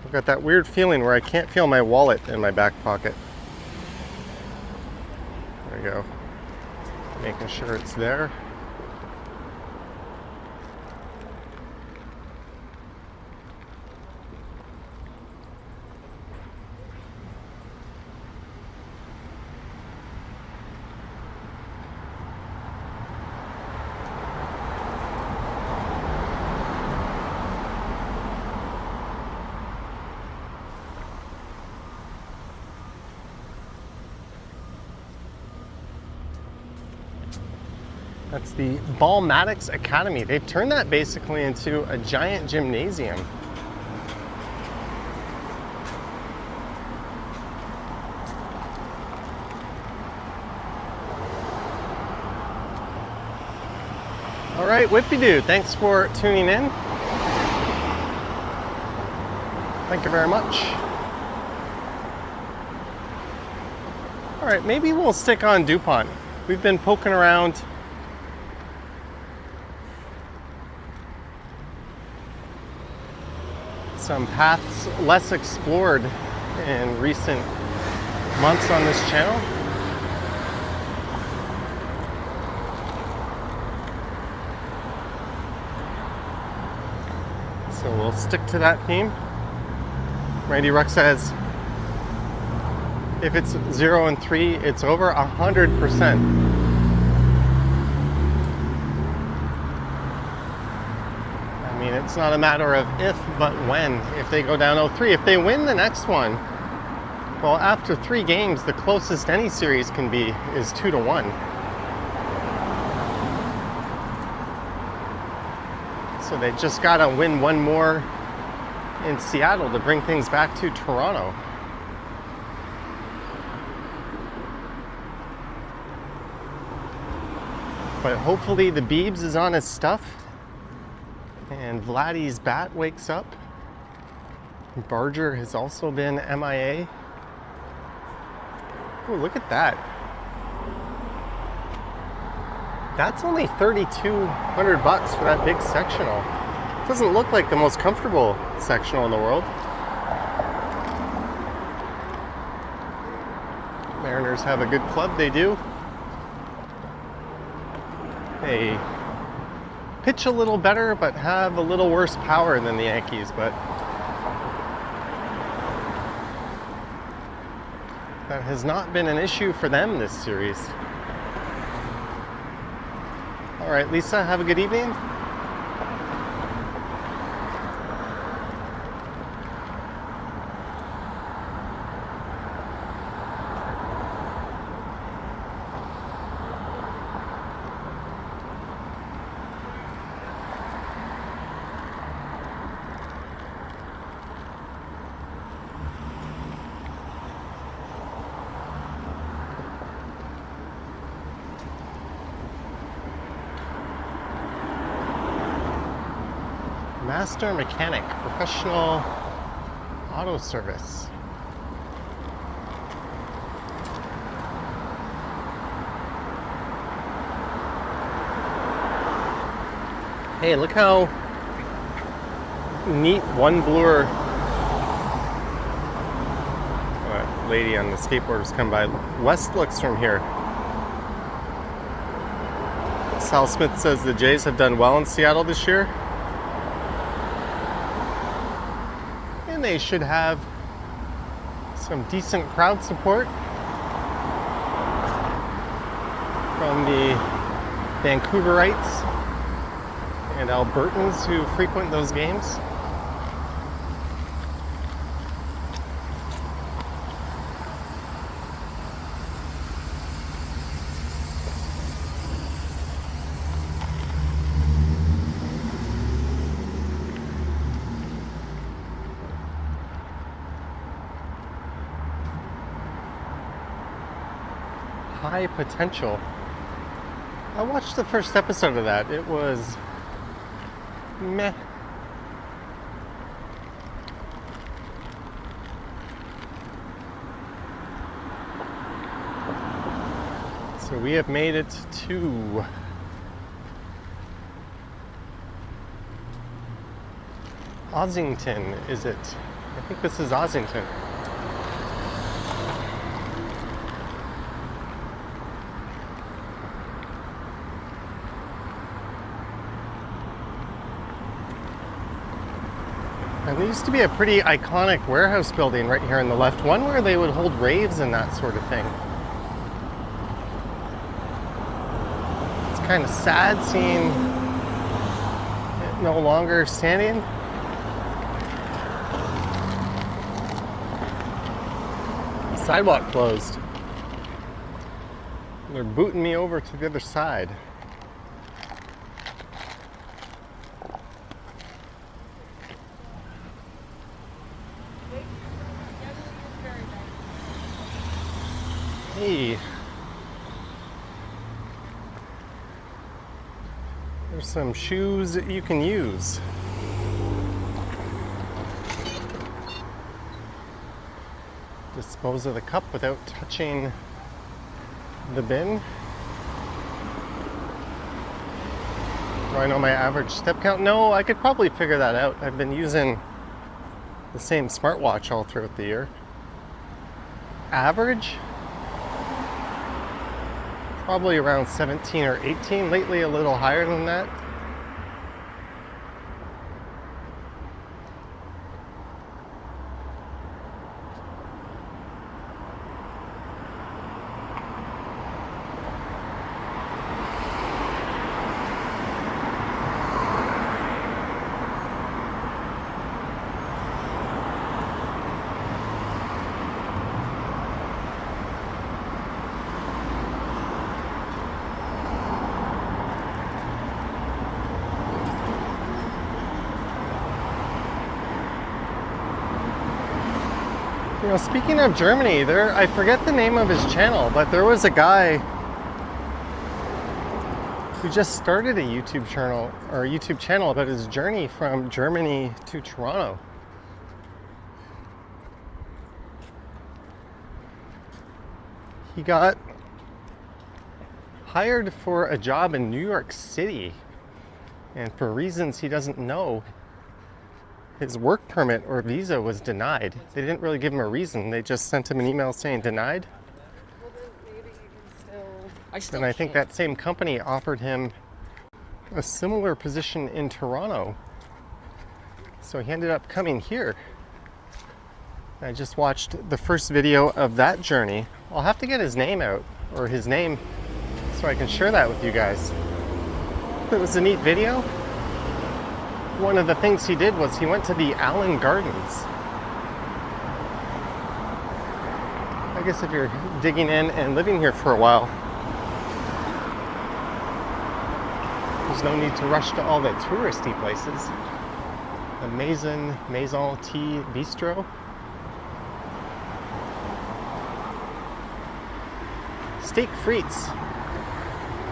I've got that weird feeling where I can't feel my wallet in my back pocket. There we go. Making sure it's there. That's the Ballmatics Academy. They've turned that basically into a giant gymnasium. All right, Whippy-doo, thanks for tuning in. Thank you very much. All right, maybe we'll stick on Dupont. We've been poking around some paths less explored in recent months on this channel. So we'll stick to that theme. Randy Ruck says, if it's 0-3, it's over 100%. It's not a matter of if, but when. If they go down 0-3, if they win the next one, Well, after 3 games, the closest any series can be is 2-1. So they just got to win one more in Seattle to bring things back to Toronto. But hopefully the Beebs is on his stuff and Vladdy's bat wakes up. Barger has also been MIA. Oh, look at that. That's only $3,200 for that big sectional. Doesn't look like the most comfortable sectional in the world. Mariners have a good club, they do. They pitch a little better, but have a little worse power than the Yankees, but that has not been an issue for them this series. All right, Lisa, have a good evening. Master Mechanic, professional auto service. Hey, look how neat one bluer lady on the skateboard has come by. West looks from here. Sal Smith says the Jays have done well in Seattle this year. And they should have some decent crowd support from the Vancouverites and Albertans who frequent those games. High Potential. I watched the first episode of that. It was meh. So we have made it to Ossington, is it? I think this is Ossington. And there used to be a pretty iconic warehouse building right here on the left, one where they would hold raves and that sort of thing. It's kind of sad seeing it no longer standing. Sidewalk closed. They're booting me over to the other side. Hey, there's some shoes that you can use. Dispose of the cup without touching the bin. Do I know my average step count? No, I could probably figure that out. I've been using the same smartwatch all throughout the year. Average? Probably around 17 or 18, lately a little higher than that. You know, speaking of Germany, I forget the name of his channel, but there was a guy who just started a YouTube channel about his journey from Germany to Toronto. He got hired for a job in New York City, and for reasons he doesn't know, his work permit or visa was denied. They didn't really give him a reason. They just sent him an email saying denied. Well, then maybe you can still. And I think that same company offered him a similar position in Toronto. So he ended up coming here. I just watched the first video of that journey. I'll have to get his name out, or his name, so I can share that with you guys. It was a neat video. One of the things he did was he went to the Allen Gardens. I guess if you're digging in and living here for a while, there's no need to rush to all the touristy places. The Maison Tea Bistro. Steak frites,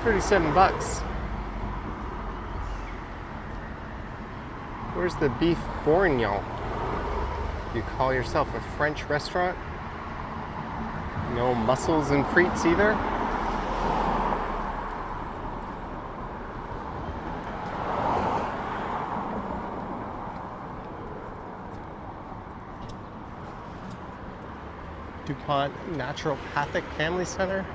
37 bucks. Where's the beef bourguignon? You call yourself a French restaurant? No mussels and frites either? Dupont Naturopathic Family Center.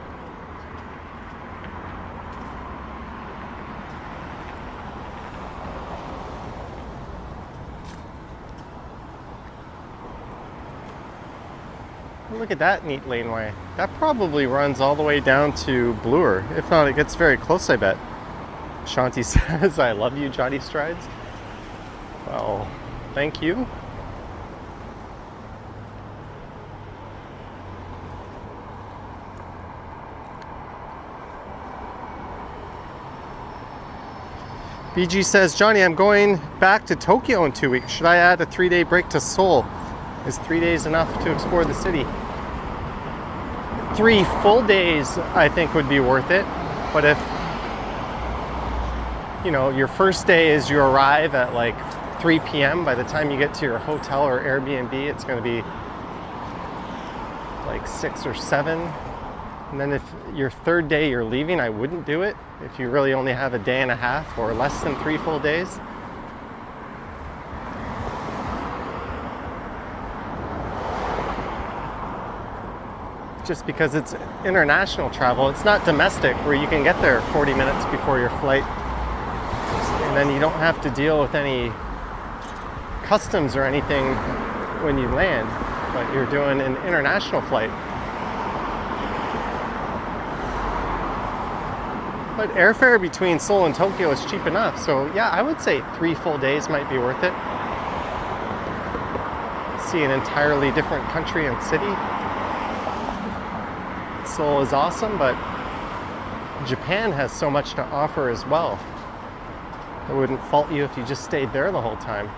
Look at that neat laneway. That probably runs all the way down to Bloor. If not, it gets very close, I bet. Shanti says, I love you, Jotty Strides. Well, thank you. BG says, Johnny, I'm going back to Tokyo in 2 weeks. Should I add a 3-day break to Seoul? Is 3 days enough to explore the city? 3 full days, I think, would be worth it. But if, you know, your first day is you arrive at like 3 p.m., by the time you get to your hotel or Airbnb, it's going to be like 6 or 7. And then if your third day you're leaving, I wouldn't do it. If you really only have a day and a half or less than 3 full days. Just because it's international travel. It's not domestic where you can get there 40 minutes before your flight. And then you don't have to deal with any customs or anything when you land, but you're doing an international flight. But airfare between Seoul and Tokyo is cheap enough. So yeah, I would say 3 full days might be worth it. See an entirely different country and city. Seoul is awesome, but Japan has so much to offer as well. I wouldn't fault you if you just stayed there the whole time.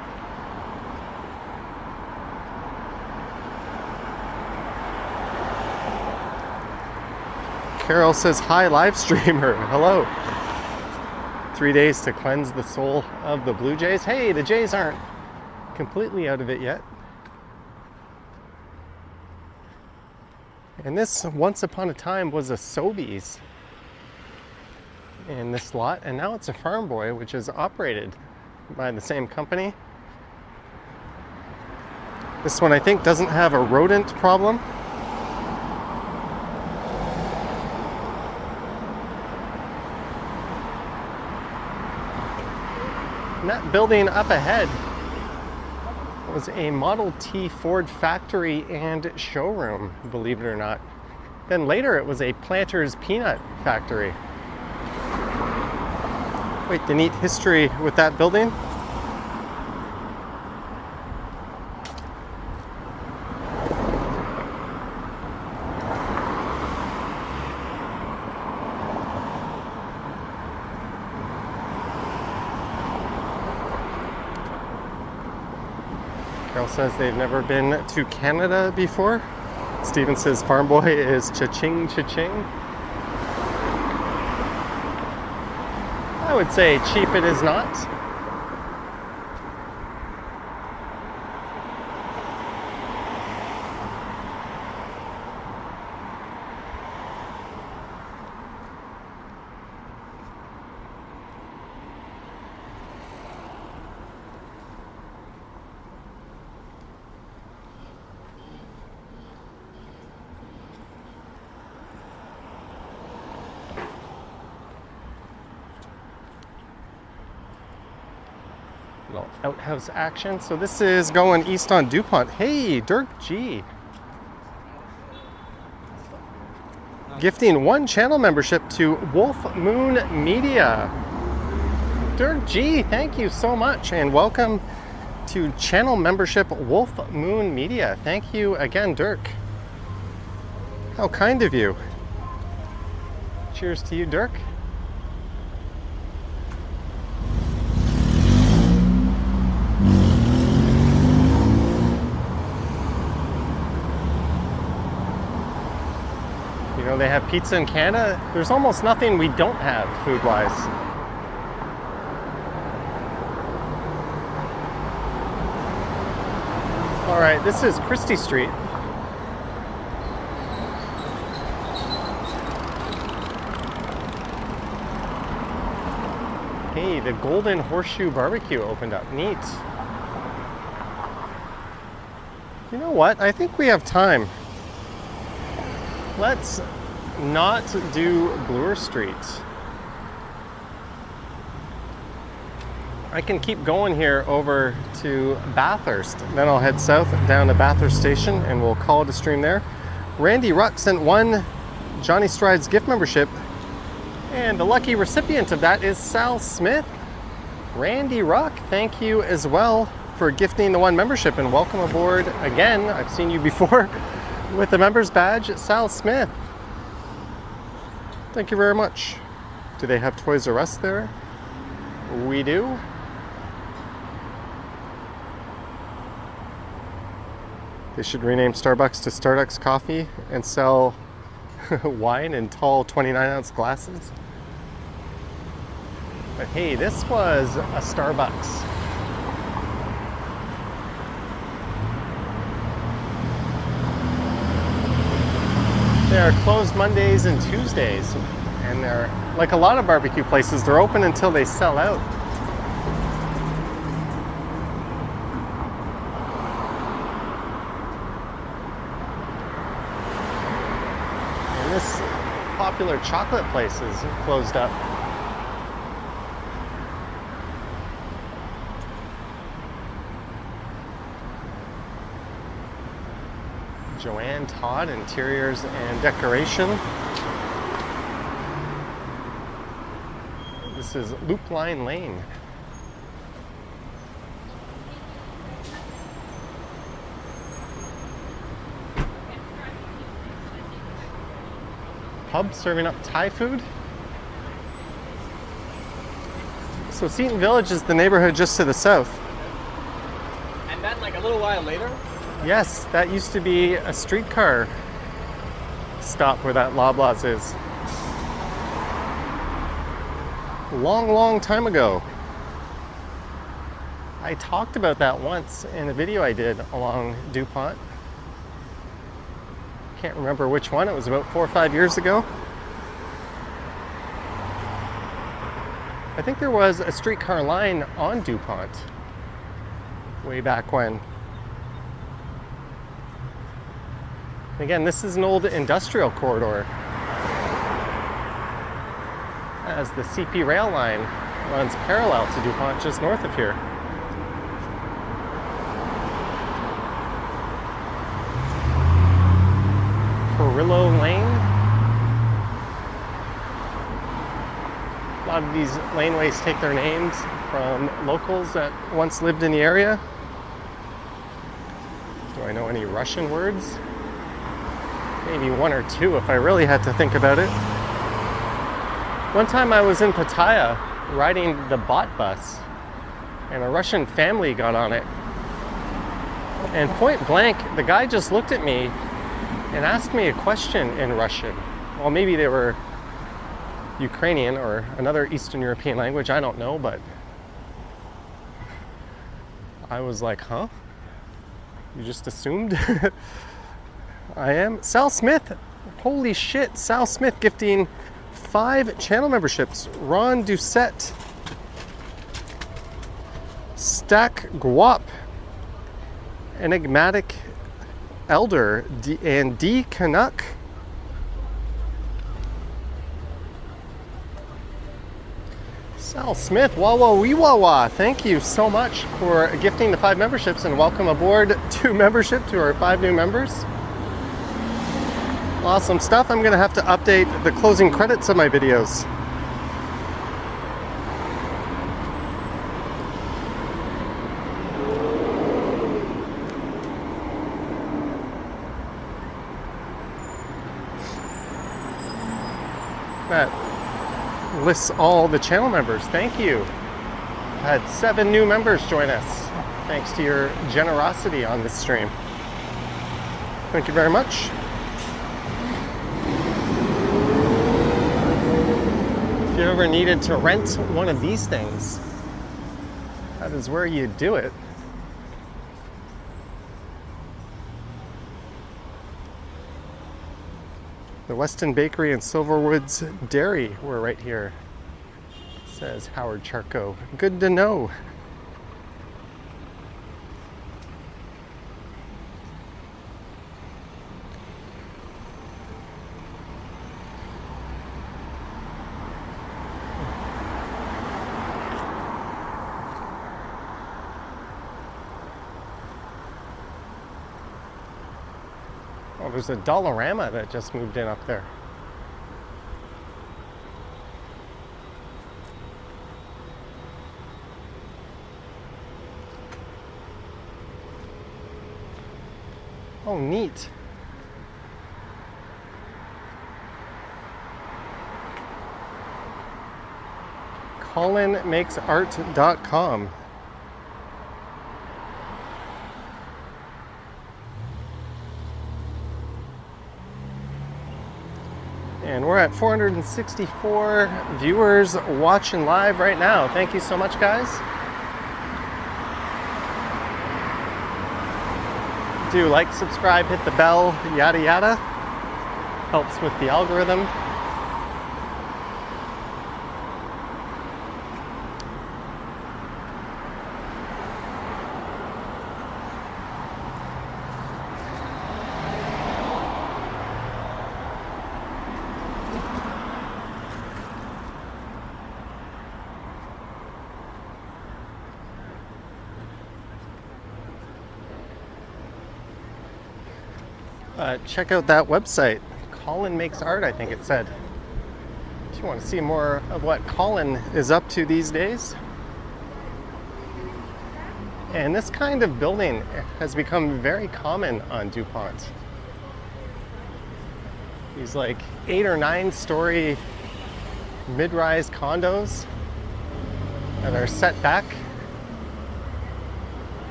Carol says, hi, live streamer. Hello. 3 days to cleanse the soul of the Blue Jays. Hey, the Jays aren't completely out of it yet. And this, once upon a time, was a Sobeys in this lot, and now it's a Farm Boy, which is operated by the same company. This one, I think, doesn't have a rodent problem. And that building up ahead was a Model T Ford factory and showroom, believe it or not. Then later it was a Planters peanut factory. Wait, the neat history with that building. Girl says they've never been to Canada before. Steven says farm boy is cha-ching, cha-ching. I would say cheap it is not. Little outhouse action. So this is going east on Dupont. Hey, Dirk G. Gifting 1 channel membership to Wolf Moon Media. Dirk G, thank you so much. And welcome to channel membership Wolf Moon Media. Thank you again, Dirk. How kind of you. Cheers to you, Dirk. You know, they have pizza in Canada. There's almost nothing we don't have food-wise. All right, this is Christie Street. Hey, the Golden Horseshoe Barbecue opened up. Neat. You know what? I think we have time. Let's not do Bloor Street. I can keep going here over to Bathurst. Then I'll head south down to Bathurst Station and we'll call it a stream there. Randy Ruck sent 1 Johnny Strides gift membership. And the lucky recipient of that is Sal Smith. Randy Ruck, thank you as well for gifting the 1 membership and welcome aboard again. I've seen you before. With the member's badge, Sal Smith. Thank you very much. Do they have Toys R Us there? We do. They should rename Starbucks to Starbucks Coffee and sell wine in tall 29-ounce glasses. But hey, this was a Starbucks. They are closed Mondays and Tuesdays, and they're like a lot of barbecue places, they're open until they sell out. And this popular chocolate place is closed up. Joanne Todd, Interiors and Decoration. This is Loop Line Lane. Pub serving up Thai food. So Seton Village is the neighborhood just to the south. And then like a little while later, Yes, that used to be a streetcar stop where that Loblaws is. Long, long time ago. I talked about that once in a video I did along Dupont. Can't remember which one, it was about 4 or 5 years ago. I think there was a streetcar line on Dupont way back when. Again, this is an old industrial corridor, as the CP rail line runs parallel to Dupont just north of here. Perillo Lane. A lot of these laneways take their names from locals that once lived in the area. Do I know any Russian words? Maybe 1 or 2 if I really had to think about it. One time I was in Pattaya riding the bot bus and a Russian family got on it. And point blank, the guy just looked at me and asked me a question in Russian. Well, maybe they were Ukrainian or another Eastern European language, I don't know, but I was like, huh? You just assumed? I am. Sal Smith, holy shit, Sal Smith gifting 5 channel memberships. Ron Doucette, Stack Guap, Enigmatic Elder, and D Canuck. Sal Smith, Wawa Wee Wawa, thank you so much for gifting the 5 memberships, and welcome aboard to membership to our 5 new members. Awesome stuff. I'm gonna have to update the closing credits of my videos. That lists all the channel members. Thank you. Had 7 new members join us thanks to your generosity on this stream. Thank you very much. If you ever needed to rent one of these things, that is where you do it. The Weston Bakery and Silverwoods Dairy were right here, says Howard Charco. Good to know. Oh, there's a Dollarama that just moved in up there. Oh, neat. ColinMakesArt.com. And we're at 464 viewers watching live right now. Thank you so much, guys. Do like, subscribe, hit the bell, yada yada. Helps with the algorithm. Check out that website, Colin Makes Art, I think it said. If you want to see more of what Colin is up to these days. And this kind of building has become very common on Dupont. These like 8 or 9 story mid-rise condos that are set back.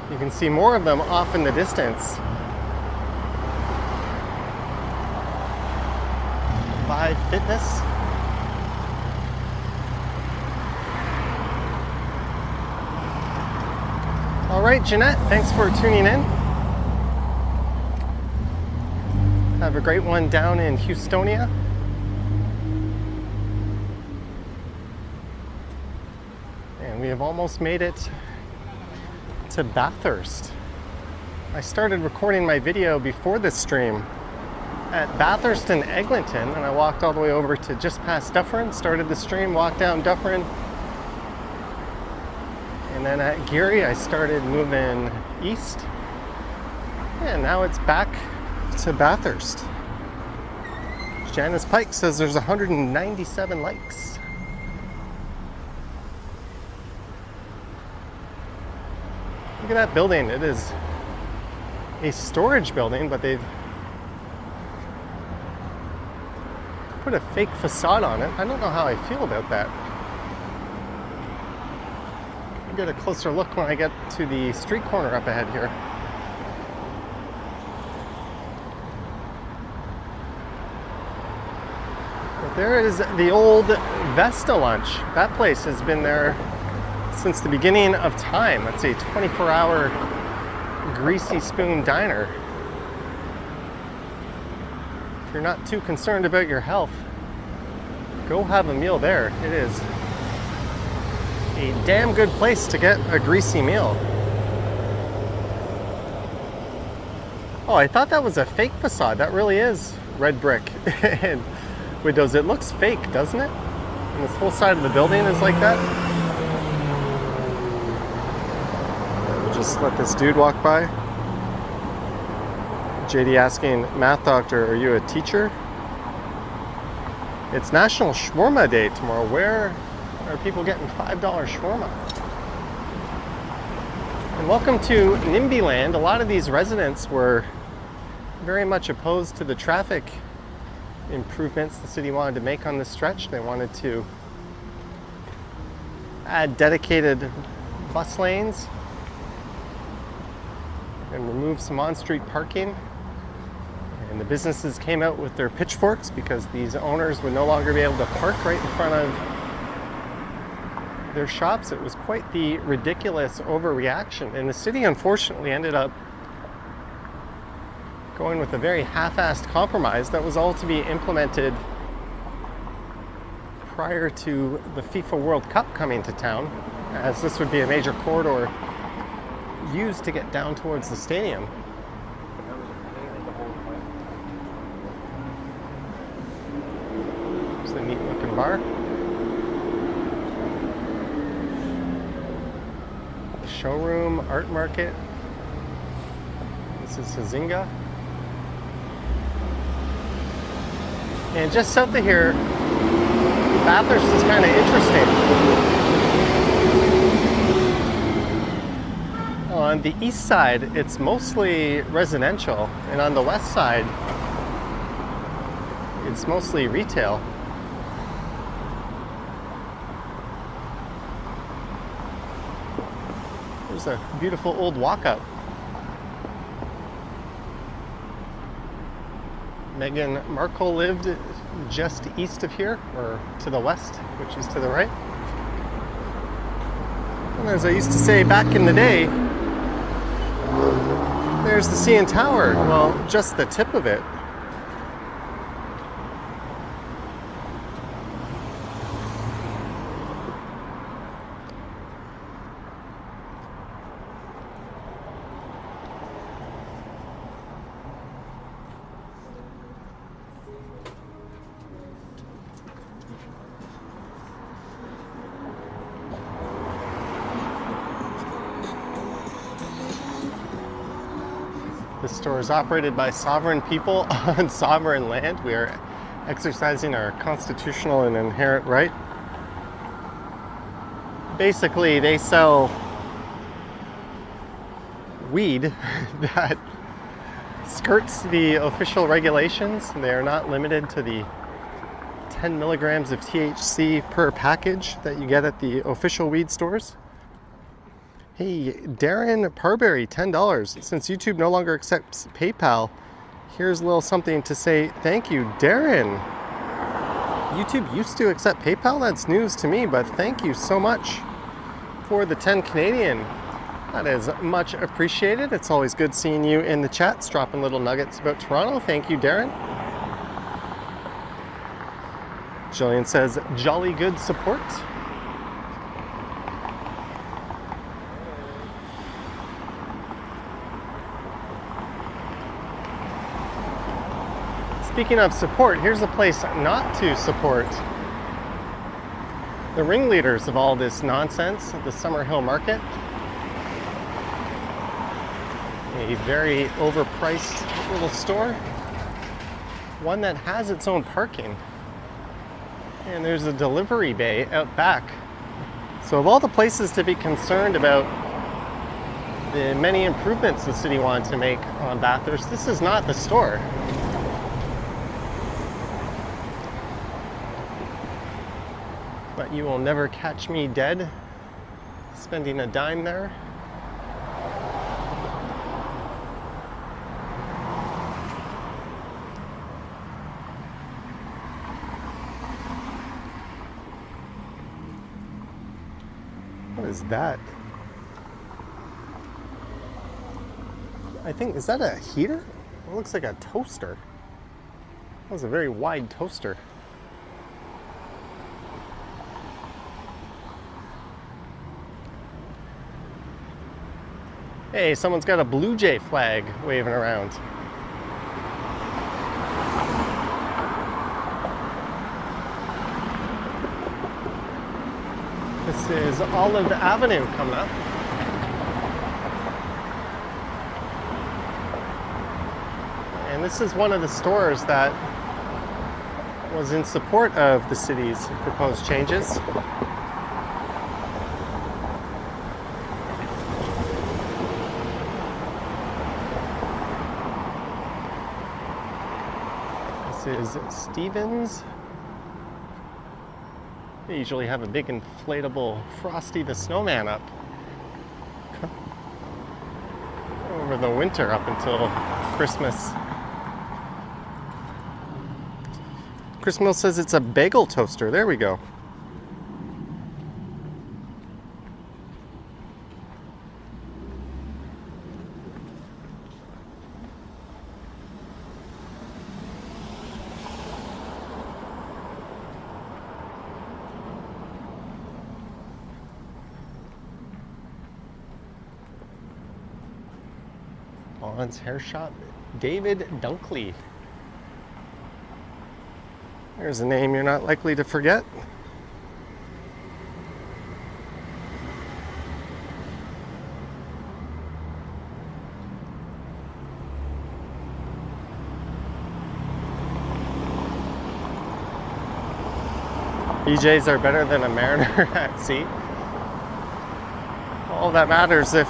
You can see more of them off in the distance. Vibe Fitness. All right, Jeanette, thanks for tuning in. Have a great one down in Houstonia. And we have almost made it to Bathurst. I started recording my video before this stream at Bathurst and Eglinton, and I walked all the way over to just past Dufferin, started the stream, walked down Dufferin, and then at Geary I started moving east, and now it's back to Bathurst. Janice Pike says there's 197 likes. Look at that building. It is a storage building, but they've put a fake facade on it. I don't know how I feel about that. Look get a closer look when I get to the street corner up ahead here. But there is the old Vesta Lunch. That place has been there since the beginning of time. That's a 24-hour greasy spoon diner. If you're not too concerned about your health, go have a meal there. It is a damn good place to get a greasy meal. Oh, I thought that was a fake facade. That really is red brick and windows. It looks fake, doesn't it? And this whole side of the building is like that. We'll just let this dude walk by. JD asking, math doctor, are you a teacher? It's National Shawarma Day tomorrow. Where are people getting $5 shawarma? And welcome to NIMBY land. A lot of these residents were very much opposed to the traffic improvements the city wanted to make on this stretch. They wanted to add dedicated bus lanes and remove some on-street parking. And the businesses came out with their pitchforks because these owners would no longer be able to park right in front of their shops. It was quite the ridiculous overreaction. And the city unfortunately ended up going with a very half-assed compromise that was all to be implemented prior to the FIFA World Cup coming to town, as this would be a major corridor used to get down towards the stadium. It's a neat looking bar. The showroom, art market. This is Hazinga. And just south of here, Bathurst is kind of interesting. On the east side, it's mostly residential, and on the west side, it's mostly retail. There's a beautiful old walkout. Meghan Markle lived just east of here, or to the west, which is to the right. And as I used to say back in the day, there's the CN Tower. Well, just the tip of it. This store is operated by sovereign people on sovereign land. We are exercising our constitutional and inherent right. Basically, they sell weed that skirts the official regulations. They are not limited to the 10 milligrams of THC per package that you get at the official weed stores. Hey, Darren Parberry, $10. Since YouTube no longer accepts PayPal, here's a little something to say thank you, Darren. YouTube used to accept PayPal? That's news to me, but thank you so much for the 10 Canadian. That is much appreciated. It's always good seeing you in the chats, dropping little nuggets about Toronto. Thank you, Darren. Jillian says, jolly good support. Speaking of support, here's a place not to support. The ringleaders of all this nonsense at the Summerhill Market. A very overpriced little store. One that has its own parking. And there's a delivery bay out back. So of all the places to be concerned about the many improvements the city wanted to make on Bathurst, this is not the store. But you will never catch me dead spending a dime there. What is that? I think, is that a heater? It looks like a toaster. That was a very wide toaster. Hey, someone's got a Blue Jay flag waving around. This is Olive Avenue coming up. And this is one of the stores that was in support of the city's proposed changes. This is Stevens. They usually have a big inflatable Frosty the Snowman up over the winter up until Christmas. Chris Mill says it's a bagel toaster. There we go. Bond's Hair Shop, David Dunkley. There's a name you're not likely to forget. BJs are better than a Mariner at sea. All that matters if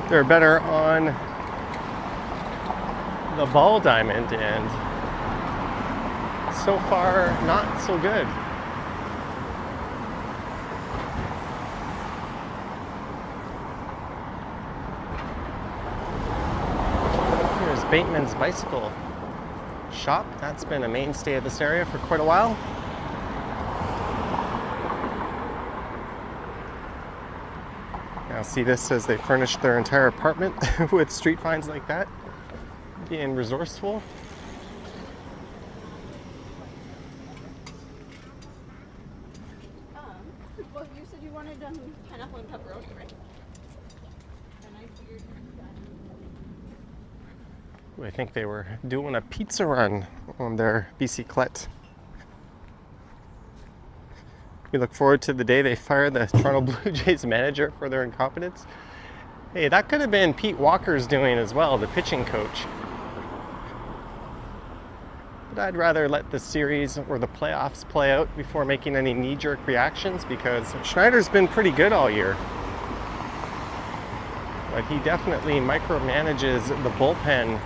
they're better on the ball diamond, and so far not so good. Here's Bateman's Bicycle Shop. That's been a mainstay of this area for quite a while. Now see, this says they furnished their entire apartment with street finds like that. Being resourceful. Well, you said you wanted pineapple and pepperoni, right? And I figured I think they were doing a pizza run on their bicyclette. We look forward to the day they fire the Toronto Blue Jays manager for their incompetence. Hey, that could have been Pete Walker's doing as well, the pitching coach. But I'd rather let the series or the playoffs play out before making any knee-jerk reactions, because Schneider's been pretty good all year. But he definitely micromanages the bullpen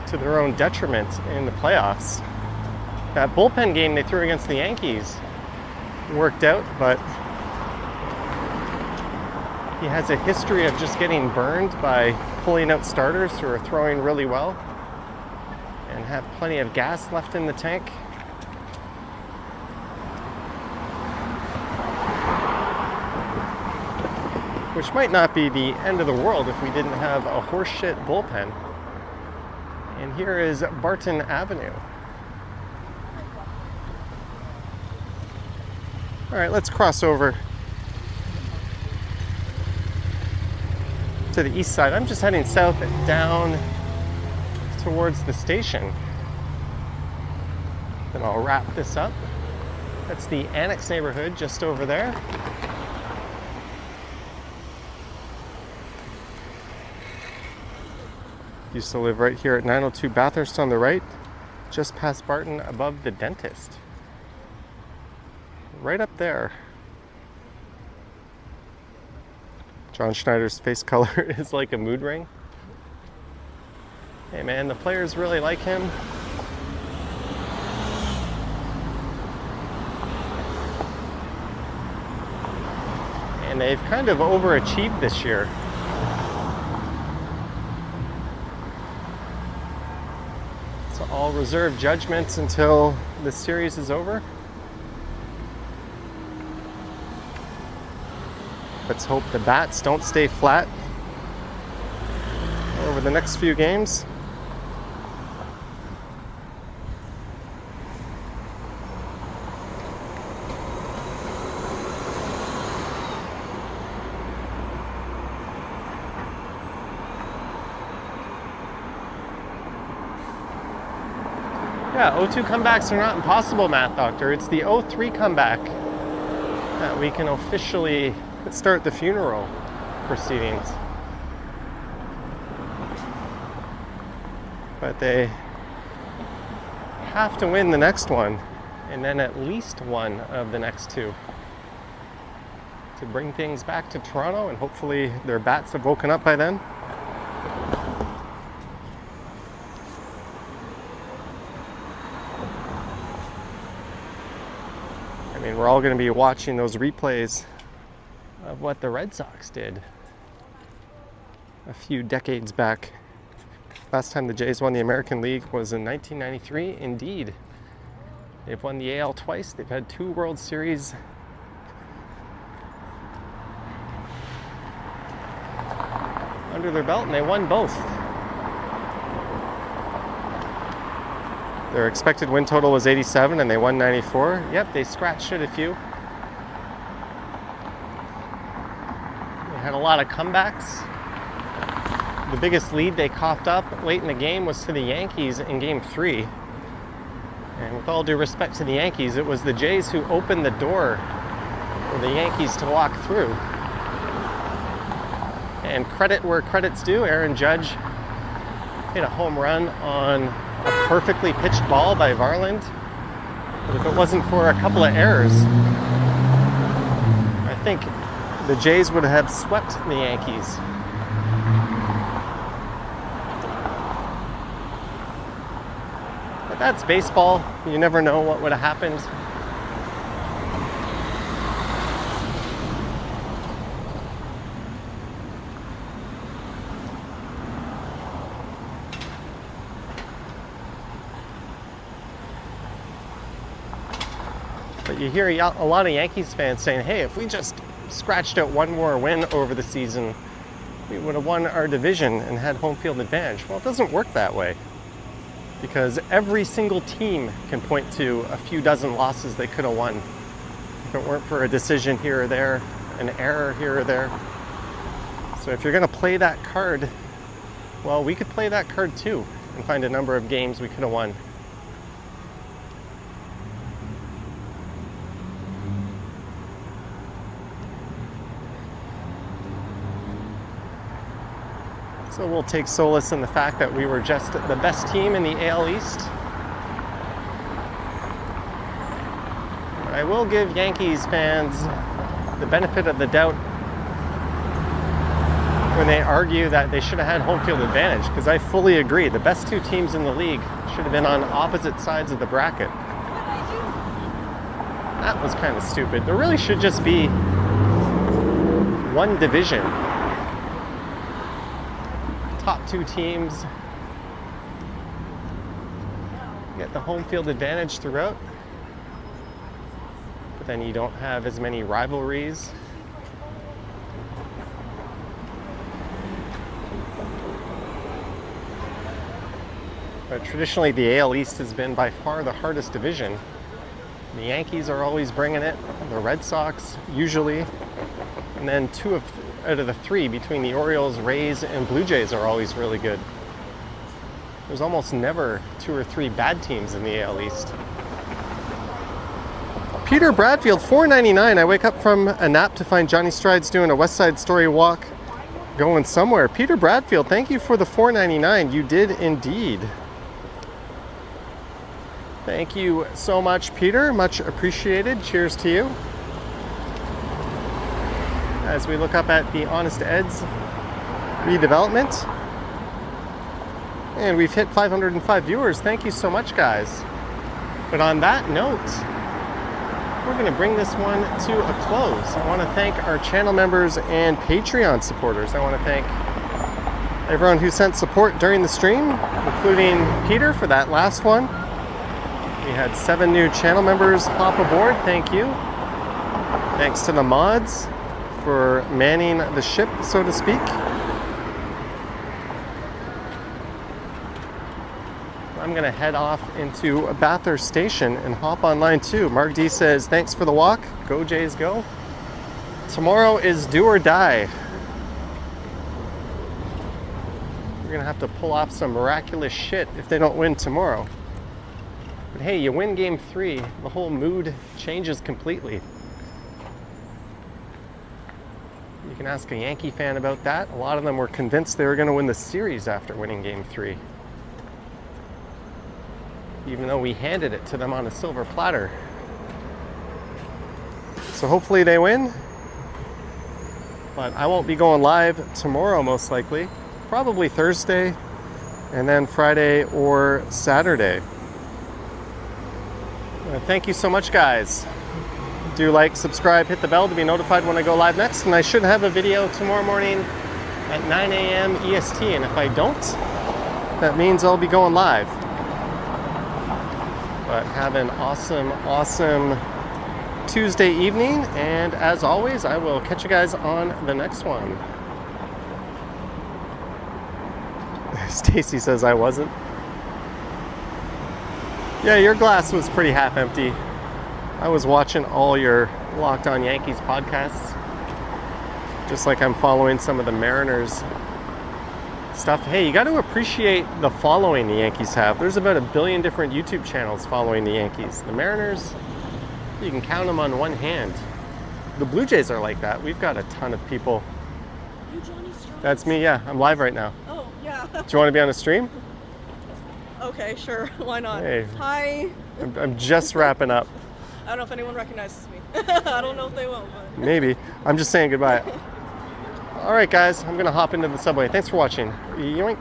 to their own detriment in the playoffs. That bullpen game they threw against the Yankees worked out, but he has a history of just getting burned by pulling out starters who are throwing really well and have plenty of gas left in the tank. Which might not be the end of the world if we didn't have a horseshit bullpen. And here is Barton Avenue. All right, let's cross over to the east side. I'm just heading south down towards the station. Then I'll wrap this up. That's the Annex neighborhood just over there. Used to live right here at 902 Bathurst on the right, just past Barton above the dentist. Right up there. John Schneider's face color is like a mood ring. Hey man, the players really like him. And and they've kind of overachieved this year. So I'll reserve judgment until the series is over. Let's hope the bats don't stay flat over the next few games. Yeah, 0-2 comebacks are not impossible, Math Doctor. It's the 0-3 comeback that we can officially start the funeral proceedings. But they have to win the next one, and then at least one of the next two, to bring things back to Toronto, and hopefully their bats have woken up by then. I mean, we're all going to be watching those replays of what the Red Sox did a few decades back. Last time the Jays won the American League was in 1993. Indeed, they've won the AL twice. They've had 2 World Series under their belt, and they won both. Their expected win total was 87, and they won 94. Yep, they scratched it a few. They had a lot of comebacks. The biggest lead they coughed up late in the game was to the Yankees in Game 3. And with all due respect to the Yankees, it was the Jays who opened the door for the Yankees to walk through. And credit where credit's due, Aaron Judge hit a home run on a perfectly pitched ball by Varland. But if it wasn't for a couple of errors, I think the Jays would have swept the Yankees. But that's baseball. You never know what would have happened. But you hear a lot of Yankees fans saying, hey, if we just scratched out one more win over the season, we would have won our division and had home field advantage. Well, it doesn't work that way, because every single team can point to a few dozen losses they could have won if it weren't for a decision here or there, an error here or there. So if you're going to play that card, well, we could play that card too and find a number of games we could have won. So we'll take solace in the fact that we were just the best team in the AL East. But I will give Yankees fans the benefit of the doubt when they argue that they should have had home field advantage, because I fully agree. The best 2 teams in the league should have been on opposite sides of the bracket. That was kind of stupid. There really should just be one division. Top 2 teams get the home field advantage throughout, but then you don't have as many rivalries. But traditionally, the AL East has been by far the hardest division. The Yankees are always bringing it, the Red Sox usually, and then 2 out of the 3 between the Orioles, Rays, and Blue Jays are always really good. There's almost never 2 or 3 bad teams in the AL East. Peter Bradfield, $4.99. I wake up from a nap to find Johnny Strides doing a West Side Story walk going somewhere. Peter Bradfield, thank you for the $4.99. You did indeed. Thank you so much, Peter. Much appreciated. Cheers to you. As we look up at the Honest Ed's redevelopment. And we've hit 505 viewers. Thank you so much, guys. But on that note, we're going to bring this one to a close. I want to thank our channel members and Patreon supporters. I want to thank everyone who sent support during the stream, including Peter for that last one. We had 7 new channel members hop aboard. Thank you. Thanks to the mods for manning the ship, so to speak. I'm going to head off into Bathurst Station and hop on line 2. Mark D says, thanks for the walk. Go Jays, go. Tomorrow is do or die. We're going to have to pull off some miraculous shit if they don't win tomorrow. But hey, you win game 3, the whole mood changes completely. You can ask a Yankee fan about that. A lot of them were convinced they were going to win the series after winning game 3. Even though we handed it to them on a silver platter. So hopefully they win. But I won't be going live tomorrow, most likely. Probably Thursday, and then Friday or Saturday. Thank you so much, guys. Do like, subscribe, hit the bell to be notified when I go live next. And I should have a video tomorrow morning at 9 a.m. EST. And if I don't, that means I'll be going live. But have an awesome, awesome Tuesday evening. And as always, I will catch you guys on the next one. Stacy says I wasn't. Yeah, your glass was pretty half empty. I was watching all your Locked On Yankees podcasts. Just like I'm following some of the Mariners stuff. Hey, you got to appreciate the following the Yankees have. There's about 1 billion different YouTube channels following the Yankees. The Mariners, you can count them on one hand. The Blue Jays are like that. We've got a ton of people. You Johnny Strauss? That's me, yeah. I'm live right now. Oh, yeah. Do you want to be on a stream? Okay, sure. Why not? Hey. Hi. I'm just wrapping up. I don't know if anyone recognizes me. I don't know if they will, but... Maybe. I'm just saying goodbye. All right, guys. I'm going to hop into the subway. Thanks for watching. Yoink.